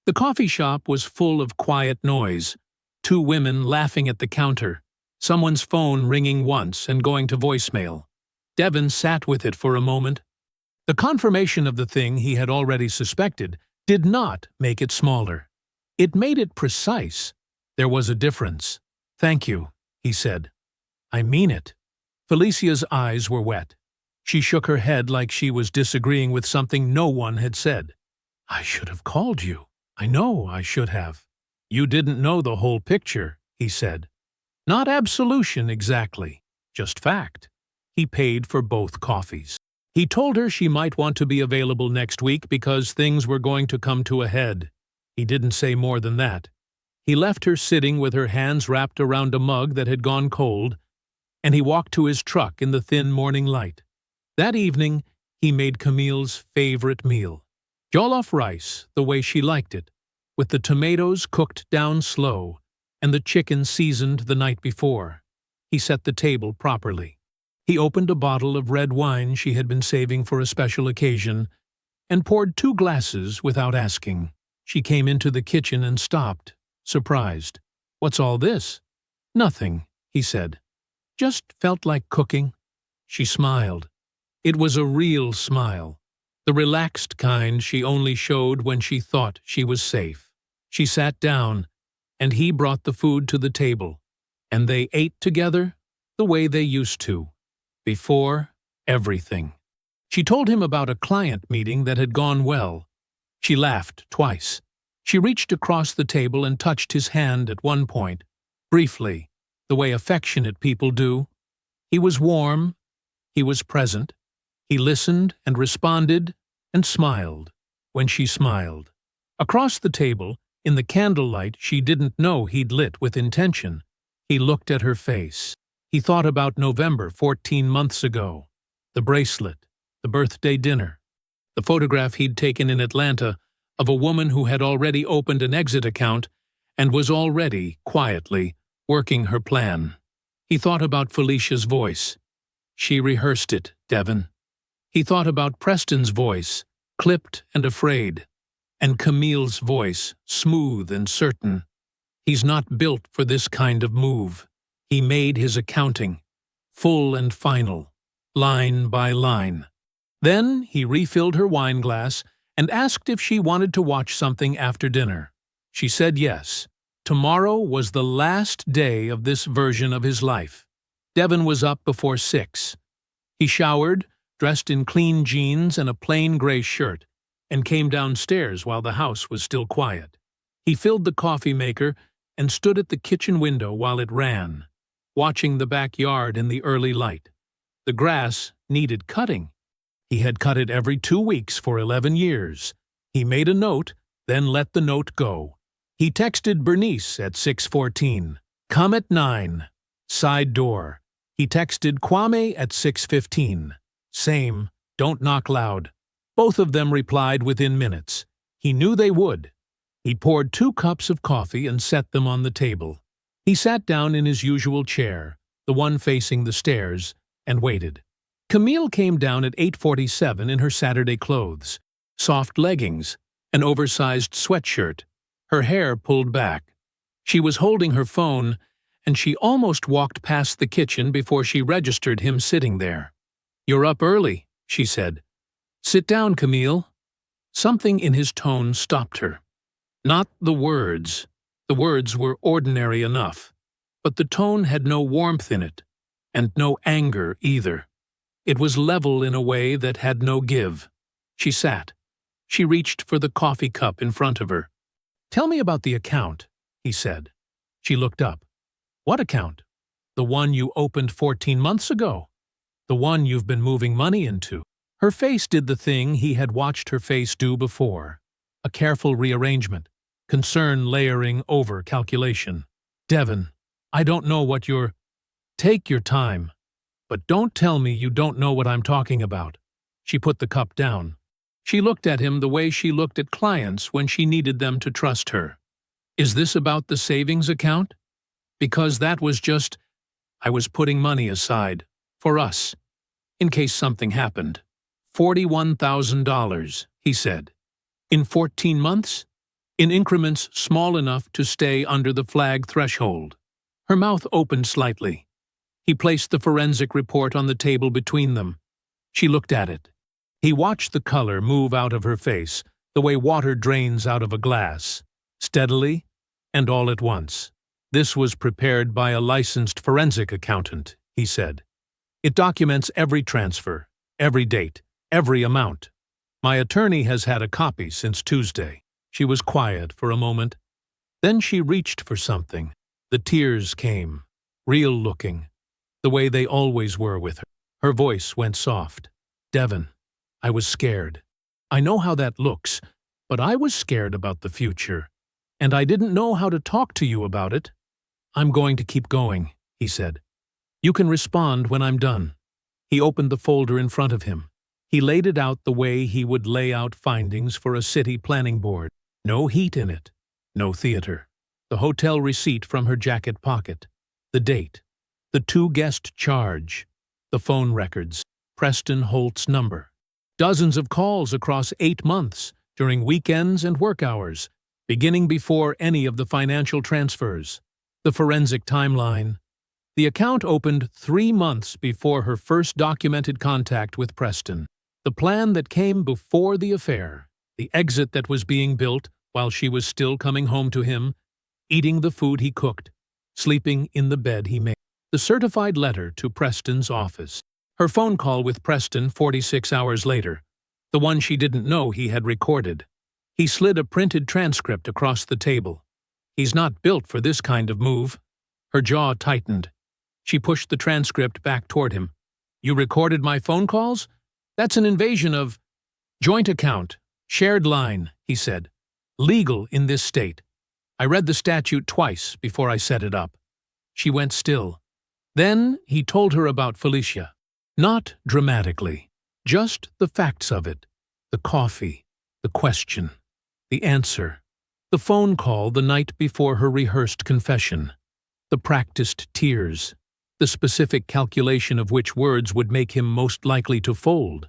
Speaker 1: The coffee shop was full of quiet noise. 2 women laughing at the counter, someone's phone ringing once and going to voicemail. Devin sat with it for a moment. The confirmation of the thing he had already suspected did not make it smaller. It made it precise. There was a difference. "Thank you," he said. "I mean it." Felicia's eyes were wet. She shook her head like she was disagreeing with something no one had said. "I should have called you. I know I should have." "You didn't know the whole picture," he said. "Not absolution exactly, just fact." He paid for both coffees. He told her she might want to be available next week because things were going to come to a head. He didn't say more than that. He left her sitting with her hands wrapped around a mug that had gone cold, and he walked to his truck in the thin morning light. That evening, he made Camille's favorite meal. Jollof rice, the way she liked it, with the tomatoes cooked down slow and the chicken seasoned the night before. He set the table properly. He opened a bottle of red wine she had been saving for a special occasion and poured 2 glasses without asking. She came into the kitchen and stopped, surprised. "What's all this?" "Nothing," he said. "Just felt like cooking." She smiled. It was a real smile, the relaxed kind she only showed when she thought she was safe. She sat down, and he brought the food to the table, and they ate together the way they used to. Before everything. She told him about a client meeting that had gone well. She laughed twice. She reached across the table and touched his hand at one point, briefly, the way affectionate people do. He was warm, he was present, he listened and responded and smiled when she smiled. Across the table, in the candlelight she didn't know he'd lit with intention, he looked at her face. He thought about November 14 months ago, the bracelet, the birthday dinner, the photograph he'd taken in Atlanta of a woman who had already opened an exit account and was already, quietly, working her plan. He thought about Felicia's voice. She rehearsed it, Devon. He thought about Preston's voice, clipped and afraid, and Camille's voice, smooth and certain. He's not built for this kind of move. He made his accounting, full and final, line by line. Then he refilled her wine glass and asked if she wanted to watch something after dinner. She said yes. Tomorrow was the last day of this version of his life. Devon was up before 6. He showered, dressed in clean jeans and a plain gray shirt, and came downstairs while the house was still quiet. He filled the coffee maker and stood at the kitchen window while it ran, watching the backyard in the early light. The grass needed cutting. He had cut it every 2 weeks for 11 years. He made a note, then let the note go. He texted Bernice at 6:14. Come at 9. Side door. He texted Kwame at 6:15. Same. Don't knock loud. Both of them replied within minutes. He knew they would. He poured 2 cups of coffee and set them on the table. He sat down in his usual chair, the one facing the stairs, and waited. Camille came down at 8:47 in her Saturday clothes, soft leggings, an oversized sweatshirt, her hair pulled back. She was holding her phone, and she almost walked past the kitchen before she registered him sitting there. "You're up early," she said. "Sit down, Camille." Something in his tone stopped her. Not the words. The words were ordinary enough, but the tone had no warmth in it, and no anger either. It was level in a way that had no give. She sat. She reached for the coffee cup in front of her. "Tell me about the account," he said. She looked up. "What account?" "The one you opened 14 months ago. The one you've been moving money into." Her face did the thing he had watched her face do before. A careful rearrangement, concern layering over calculation. "Devon, I don't know what you're—" "Take your time. But don't tell me you don't know what I'm talking about." She put the cup down. She looked at him the way she looked at clients when she needed them to trust her. "Is this about the savings account? Because that was just— I was putting money aside. For us. In case something happened." $41,000, he said. "In 14 months? In increments small enough to stay under the flag threshold." Her mouth opened slightly. He placed the forensic report on the table between them. She looked at it. He watched the color move out of her face, the way water drains out of a glass, steadily and all at once. "This was prepared by a licensed forensic accountant," he said. "It documents every transfer, every date, every amount. My attorney has had a copy since Tuesday." She was quiet for a moment. Then she reached for something. The tears came, real-looking, the way they always were with her. Her voice went soft. "Devon, I was scared. I know how that looks, but I was scared about the future, and I didn't know how to talk to you about it." "I'm going to keep going," he said. "You can respond when I'm done." He opened the folder in front of him. He laid it out the way he would lay out findings for a city planning board. No heat in it. No theater. The hotel receipt from her jacket pocket. The date. The 2-guest charge. The phone records. Preston Holt's number. Dozens of calls across 8 months, during weekends and work hours, beginning before any of the financial transfers. The forensic timeline. The account opened 3 months before her first documented contact with Preston. The plan that came before the affair. The exit that was being built while she was still coming home to him, eating the food he cooked, sleeping in the bed he made. The certified letter to Preston's office. Her phone call with Preston 46 hours later, the one she didn't know he had recorded. He slid a printed transcript across the table. "He's not built for this kind of move." Her jaw tightened. She pushed the transcript back toward him. "You recorded my phone calls? That's an invasion of—" "Joint account. Shared line," he said. "Legal in this state. I read the statute twice before I set it up." She went still. Then he told her about Felicia. Not dramatically. Just the facts of it. The coffee. The question. The answer. The phone call the night before her rehearsed confession. The practiced tears. The specific calculation of which words would make him most likely to fold.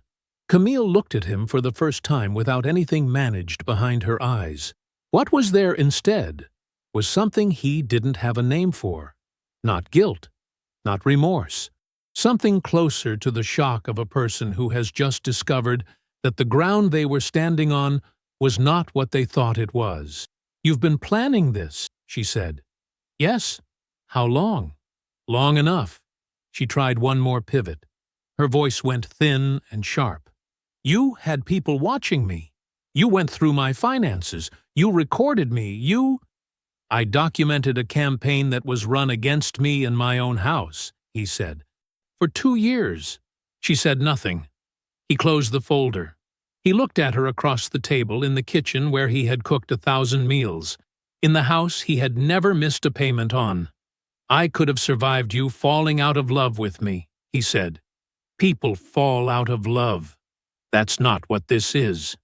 Speaker 1: Camille looked at him for the first time without anything managed behind her eyes. What was there instead was something he didn't have a name for. Not guilt. Not remorse. Something closer to the shock of a person who has just discovered that the ground they were standing on was not what they thought it was. "You've been planning this," she said. "Yes." "How long?" "Long enough." She tried one more pivot. Her voice went thin and sharp. "You had people watching me. You went through my finances. You recorded me. You—" "I documented a campaign that was run against me in my own house," he said. "For 2 years." She said nothing. He closed the folder. He looked at her across the table in the kitchen where he had cooked 1,000 meals, in the house he had never missed a payment on. "I could have survived you falling out of love with me," he said. "People fall out of love. That's not what this is."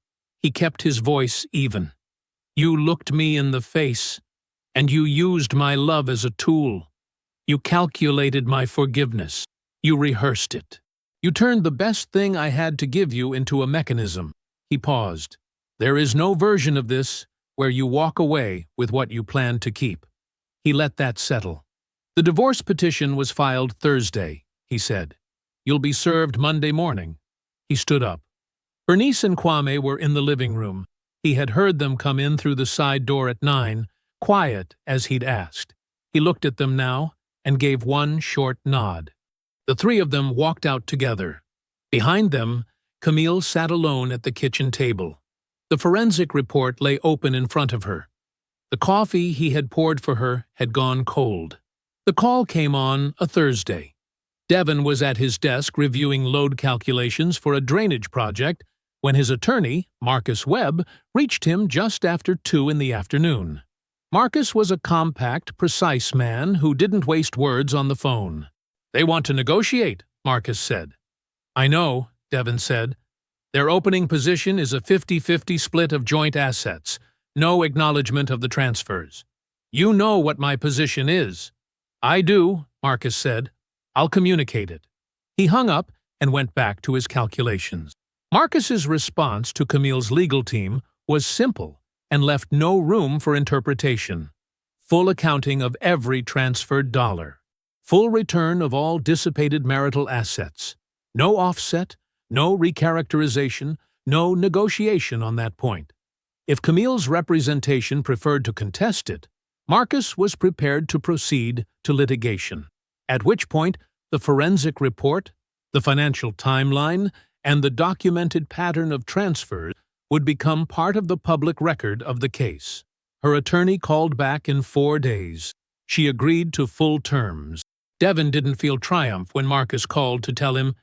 Speaker 1: He kept his voice even. "You looked me in the face, and you used my love as a tool. You calculated my forgiveness. You rehearsed it. You turned the best thing I had to give you into a mechanism." He paused. "There is no version of this where you walk away with what you plan to keep." He let that settle. "The divorce petition was filed Thursday," he said. "You'll be served Monday morning." He stood up. Bernice and Kwame were in the living room. He had heard them come in through the side door at 9, quiet as he'd asked. He looked at them now and gave one short nod. The three of them walked out together. Behind them, Camille sat alone at the kitchen table. The forensic report lay open in front of her. The coffee he had poured for her had gone cold. The call came on a Thursday. Devon was at his desk reviewing load calculations for a drainage project when his attorney, Marcus Webb, reached him just after 2 in the afternoon. Marcus was a compact, precise man who didn't waste words on the phone. "They want to negotiate," Marcus said. "I know," Devon said. "Their opening position is a 50-50 split of joint assets, no acknowledgement of the transfers. You know what my position is." "I do," Marcus said. "I'll communicate it." He hung up and went back to his calculations. Marcus's response to Camille's legal team was simple and left no room for interpretation. Full accounting of every transferred dollar. Full return of all dissipated marital assets. No offset, no recharacterization, no negotiation on that point. If Camille's representation preferred to contest it, Marcus was prepared to proceed to litigation, at which point the forensic report, the financial timeline, and the documented pattern of transfers would become part of the public record of the case. Her attorney called back in 4 days. She agreed to full terms. Devon didn't feel triumph when Marcus called to tell him.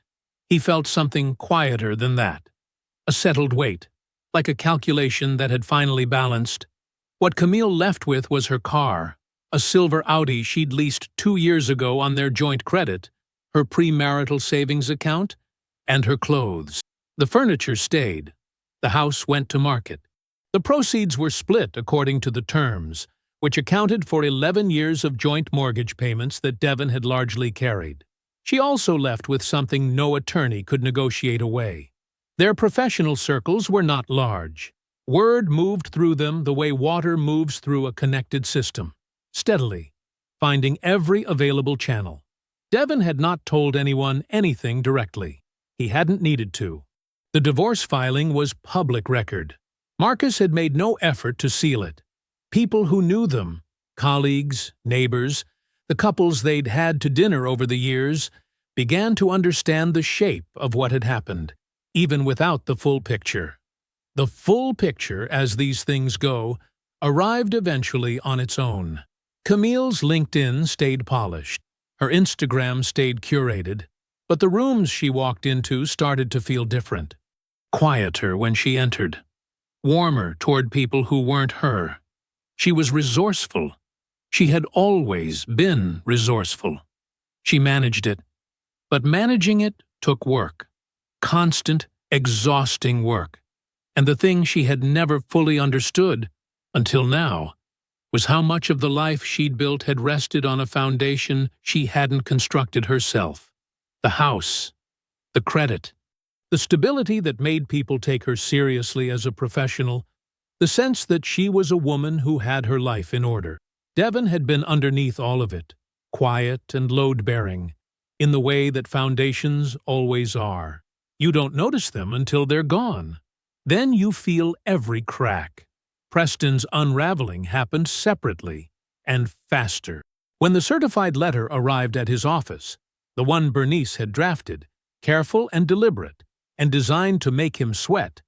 Speaker 1: He felt something quieter than that. A settled weight, like a calculation that had finally balanced. What Camille left with was her car, a silver Audi she'd leased 2 years ago on their joint credit, her premarital savings account, and her clothes. The furniture stayed. The house went to market. The proceeds were split according to the terms, which accounted for 11 years of joint mortgage payments that Devon had largely carried. She also left with something no attorney could negotiate away. Their professional circles were not large. Word moved through them the way water moves through a connected system, steadily, finding every available channel. Devon had not told anyone anything directly. He hadn't needed to. The divorce filing was public record. Marcus had made no effort to seal it. People who knew them, colleagues, neighbors, the couples they'd had to dinner over the years, began to understand the shape of what had happened, even without the full picture. The full picture, as these things go, arrived eventually on its own. Camille's LinkedIn stayed polished. Her Instagram stayed curated. But the rooms she walked into started to feel different. Quieter when she entered. Warmer toward people who weren't her. She was resourceful. She had always been resourceful. She managed it. But managing it took work. Constant, exhausting work. And the thing she had never fully understood, until now, was how much of the life she'd built had rested on a foundation she hadn't constructed herself. The house, the credit, the stability that made people take her seriously as a professional, the sense that she was a woman who had her life in order. Devon had been underneath all of it, quiet and load-bearing, in the way that foundations always are. You don't notice them until they're gone. Then you feel every crack. Preston's unraveling happened separately and faster. When the certified letter arrived at his office, the one Bernice had drafted, careful and deliberate, and designed to make him sweat,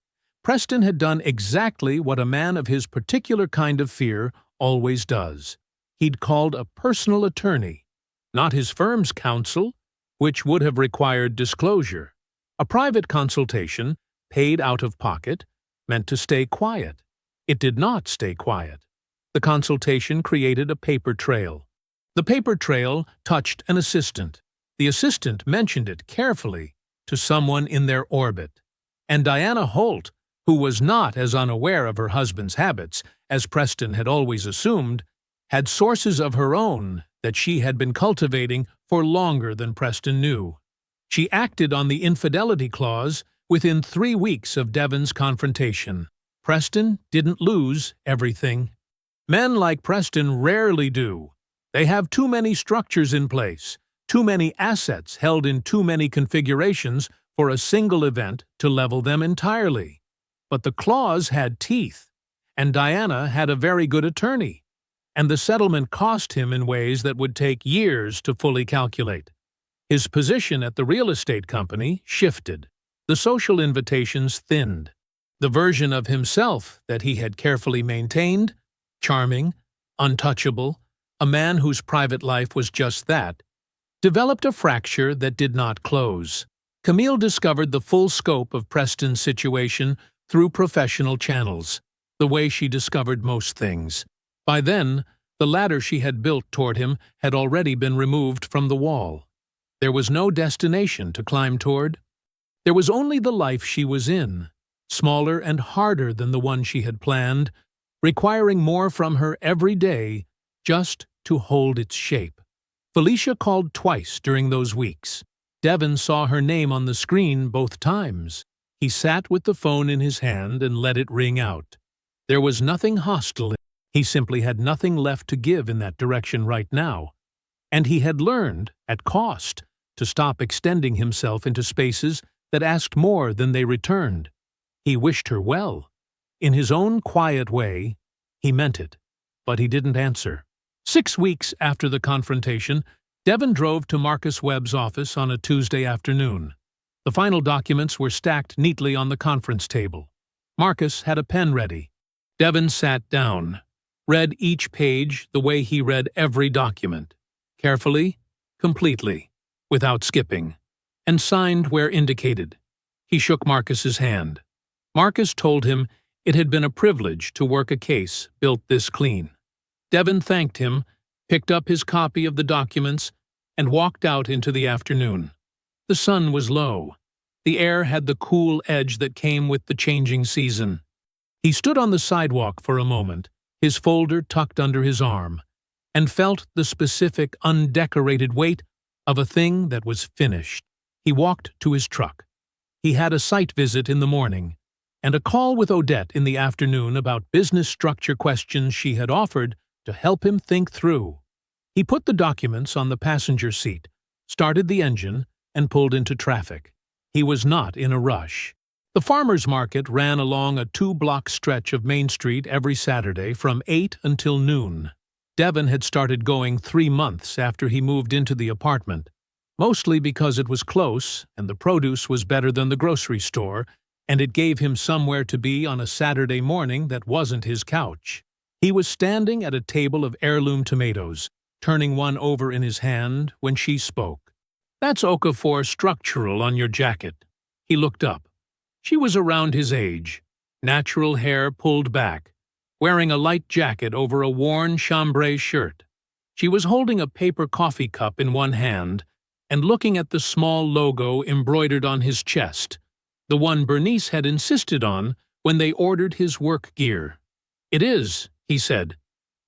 Speaker 1: Preston had done exactly what a man of his particular kind of fear always does. He'd called a personal attorney, not his firm's counsel, which would have required disclosure. A private consultation, paid out of pocket, meant to stay quiet. It did not stay quiet. The consultation created a paper trail. The paper trail touched an assistant. The assistant mentioned it carefully to someone in their orbit. And Diana Holt, who was not as unaware of her husband's habits as Preston had always assumed, had sources of her own that she had been cultivating for longer than Preston knew. She acted on the infidelity clause within 3 weeks of Devon's confrontation. Preston didn't lose everything. Men like Preston rarely do. They have too many structures in place, too many assets held in too many configurations for a single event to level them entirely. But the clause had teeth, and Diana had a very good attorney, and the settlement cost him in ways that would take years to fully calculate. His position at the real estate company shifted. The social invitations thinned. The version of himself that he had carefully maintained, charming, untouchable, a man whose private life was just that, developed a fracture that did not close. Camille discovered the full scope of Preston's situation through professional channels, the way she discovered most things. By then, the ladder she had built toward him had already been removed from the wall. There was no destination to climb toward. There was only the life she was in, smaller and harder than the one she had planned, requiring more from her every day just to hold its shape. Felicia called twice during those weeks. Devon saw her name on the screen both times. He sat with the phone in his hand and let it ring out. There was nothing hostile. He simply had nothing left to give in that direction right now. And he had learned, at cost, to stop extending himself into spaces that asked more than they returned. He wished her well. In his own quiet way, he meant it, but he didn't answer. 6 weeks after the confrontation, Devon drove to Marcus Webb's office on a Tuesday afternoon. The final documents were stacked neatly on the conference table. Marcus had a pen ready. Devon sat down, read each page the way he read every document, carefully, completely, without skipping, and signed where indicated. He shook Marcus's hand. Marcus told him it had been a privilege to work a case built this clean. Devon thanked him, picked up his copy of the documents, and walked out into the afternoon. The sun was low. The air had the cool edge that came with the changing season. He stood on the sidewalk for a moment, his folder tucked under his arm, and felt the specific, undecorated weight of a thing that was finished. He walked to his truck. He had a site visit in the morning, and a call with Odette in the afternoon about business structure questions she had offered to help him think through. He put the documents on the passenger seat, started the engine, and pulled into traffic. He was not in a rush. The farmers' market ran along a 2-block stretch of Main Street every Saturday from 8 until noon. Devon had started going 3 months after he moved into the apartment, mostly because it was close and the produce was better than the grocery store, and it gave him somewhere to be on a Saturday morning that wasn't his couch. He was standing at a table of heirloom tomatoes, turning one over in his hand when she spoke. "That's Okafor structural on your jacket." He looked up. She was around his age, natural hair pulled back, wearing a light jacket over a worn chambray shirt. She was holding a paper coffee cup in one hand and looking at the small logo embroidered on his chest, the one Bernice had insisted on when they ordered his work gear. "It is," he said.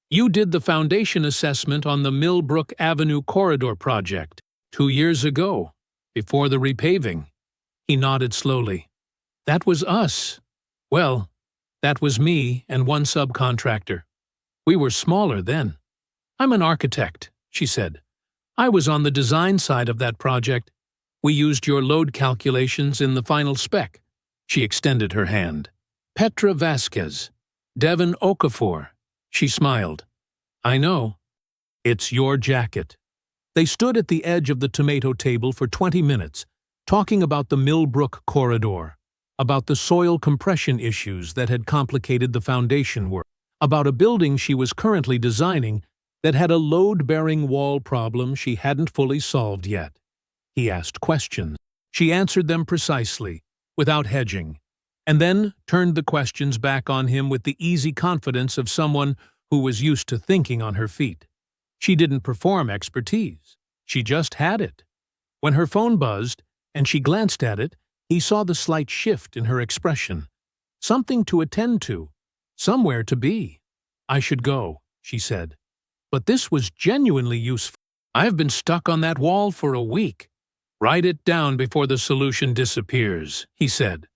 Speaker 1: "You did the foundation assessment on the Millbrook Avenue corridor project 2 years ago, before the repaving." He nodded slowly. "That was us. Well, that was me and one subcontractor. We were smaller then. I'm an architect," she said. "I was on the design side of that project. We used your load calculations in the final spec." She extended her hand. "Petra Vasquez. Devin Okafor." She smiled. "I know. It's your jacket." They stood at the edge of the tomato table for 20 minutes, talking about the Millbrook corridor, about the soil compression issues that had complicated the foundation work, about a building she was currently designing that had a load-bearing wall problem she hadn't fully solved yet. He asked questions. She answered them precisely, without hedging, and then turned the questions back on him with the easy confidence of someone who was used to thinking on her feet. She didn't perform expertise. She just had it. When her phone buzzed, and she glanced at it, he saw the slight shift in her expression. Something to attend to. Somewhere to be. "I should go," she said. "But this was genuinely useful. I've been stuck on that wall for a week." "Write it down before the solution disappears," he said.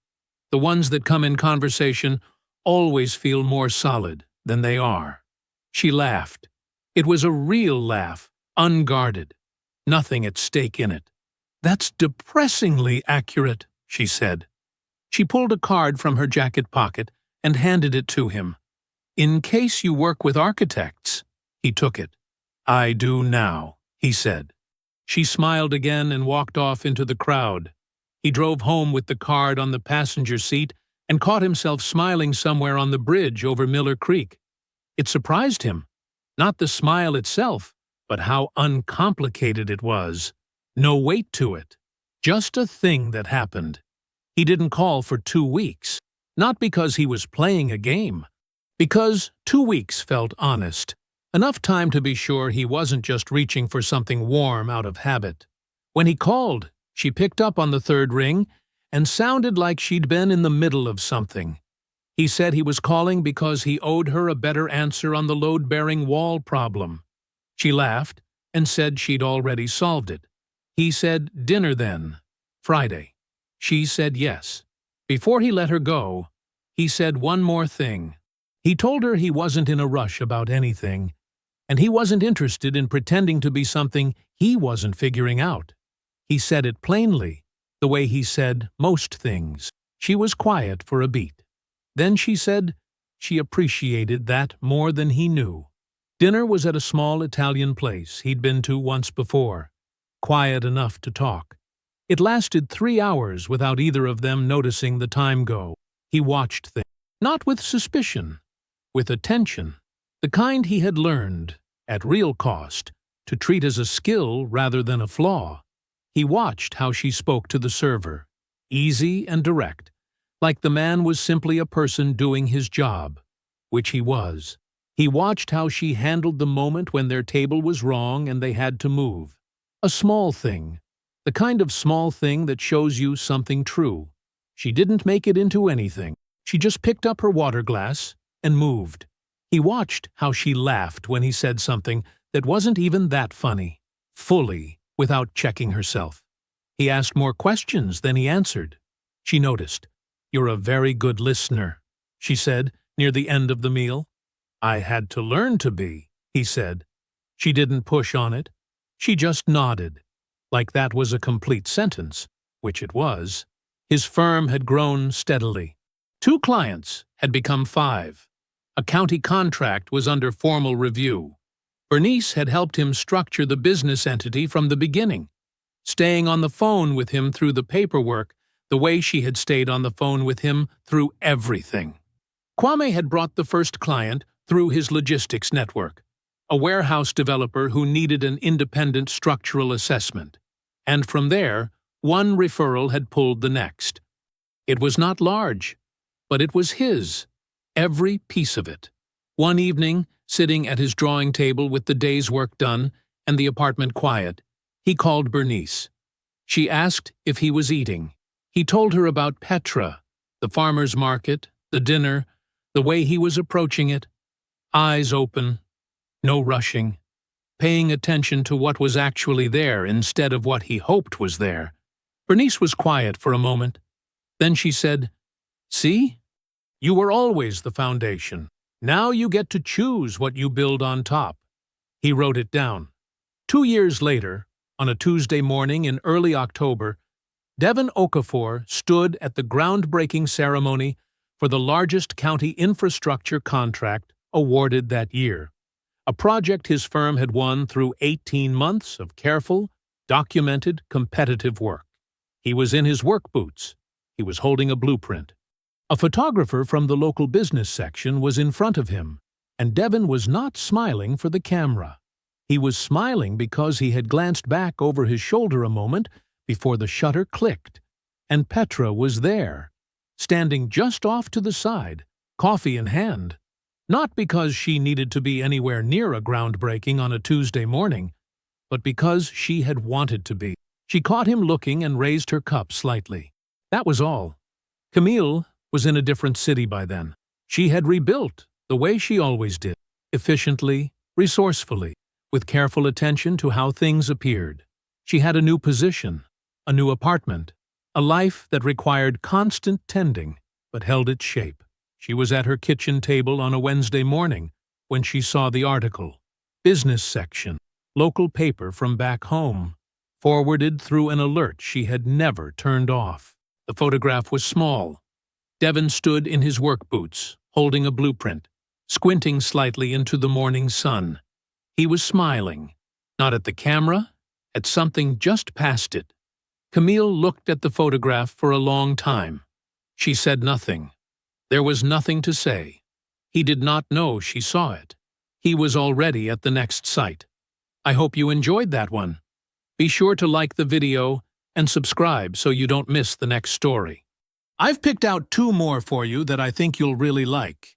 Speaker 1: "The ones that come in conversation always feel more solid than they are." She laughed. It was a real laugh, unguarded. Nothing at stake in it. "That's depressingly accurate," she said. She pulled a card from her jacket pocket and handed it to him. "In case you work with architects." He took it. "I do now," he said. She smiled again and walked off into the crowd. He drove home with the card on the passenger seat and caught himself smiling somewhere on the bridge over Miller Creek. It surprised him. Not the smile itself, but how uncomplicated it was. No weight to it. Just a thing that happened. He didn't call for 2 weeks. Not because he was playing a game. Because 2 weeks felt honest. Enough time to be sure he wasn't just reaching for something warm out of habit. When he called, she picked up on the third ring and sounded like she'd been in the middle of something. He said he was calling because he owed her a better answer on the load-bearing wall problem. She laughed and said she'd already solved it. He said, "Dinner then, Friday." She said yes. Before he let her go, he said one more thing. He told her he wasn't in a rush about anything, and he wasn't interested in pretending to be something he wasn't figuring out. He said it plainly, the way he said most things. She was quiet for a beat. Then she said she appreciated that more than he knew. Dinner was at a small Italian place he'd been to once before, quiet enough to talk. It lasted 3 hours without either of them noticing the time go. He watched things, not with suspicion, with attention. The kind he had learned, at real cost, to treat as a skill rather than a flaw. He watched how she spoke to the server, easy and direct, like the man was simply a person doing his job, which he was. He watched how she handled the moment when their table was wrong and they had to move. A small thing, the kind of small thing that shows you something true. She didn't make it into anything. She just picked up her water glass and moved. He watched how she laughed when he said something that wasn't even that funny, fully, without checking herself. He asked more questions than he answered. She noticed. "You're a very good listener," she said near the end of the meal. "I had to learn to be," he said. She didn't push on it. She just nodded, like that was a complete sentence, which it was. His firm had grown steadily. 2 clients had become 5. A county contract was under formal review. Bernice had helped him structure the business entity from the beginning, staying on the phone with him through the paperwork the way she had stayed on the phone with him through everything. Kwame had brought the first client through his logistics network, a warehouse developer who needed an independent structural assessment. And from there, one referral had pulled the next. It was not large, but it was his, every piece of it. One evening, sitting at his drawing table with the day's work done and the apartment quiet, he called Bernice. She asked if he was eating. He told her about Petra, the farmer's market, the dinner, the way he was approaching it, eyes open, no rushing, paying attention to what was actually there instead of what he hoped was there. Bernice was quiet for a moment. Then she said, "See? You were always the foundation. Now you get to choose what you build on top." He wrote it down. 2 years later, on a Tuesday morning in early October, Devin Okafor stood at the groundbreaking ceremony for the largest county infrastructure contract awarded that year, a project his firm had won through 18 months of careful, documented, competitive work. He was in his work boots. He was holding a blueprint. A photographer from the local business section was in front of him, and Devin was not smiling for the camera. He was smiling because he had glanced back over his shoulder a moment before the shutter clicked, and Petra was there, standing just off to the side, coffee in hand. Not because she needed to be anywhere near a groundbreaking on a Tuesday morning, but because she had wanted to be. She caught him looking and raised her cup slightly. That was all. Camille was in a different city by then. She had rebuilt the way she always did, efficiently, resourcefully, with careful attention to how things appeared. She had a new position, a new apartment, a life that required constant tending but held its shape. She was at her kitchen table on a Wednesday morning when she saw the article. Business section, local paper from back home, forwarded through an alert she had never turned off. The photograph was small. Devin stood in his work boots, holding a blueprint, squinting slightly into the morning sun. He was smiling, not at the camera, at something just past it. Camille looked at the photograph for a long time. She said nothing. There was nothing to say. He did not know she saw it. He was already at the next site. I hope you enjoyed that one. Be sure to like the video and subscribe so you don't miss the next story. I've picked out 2 more for you that I think you'll really like.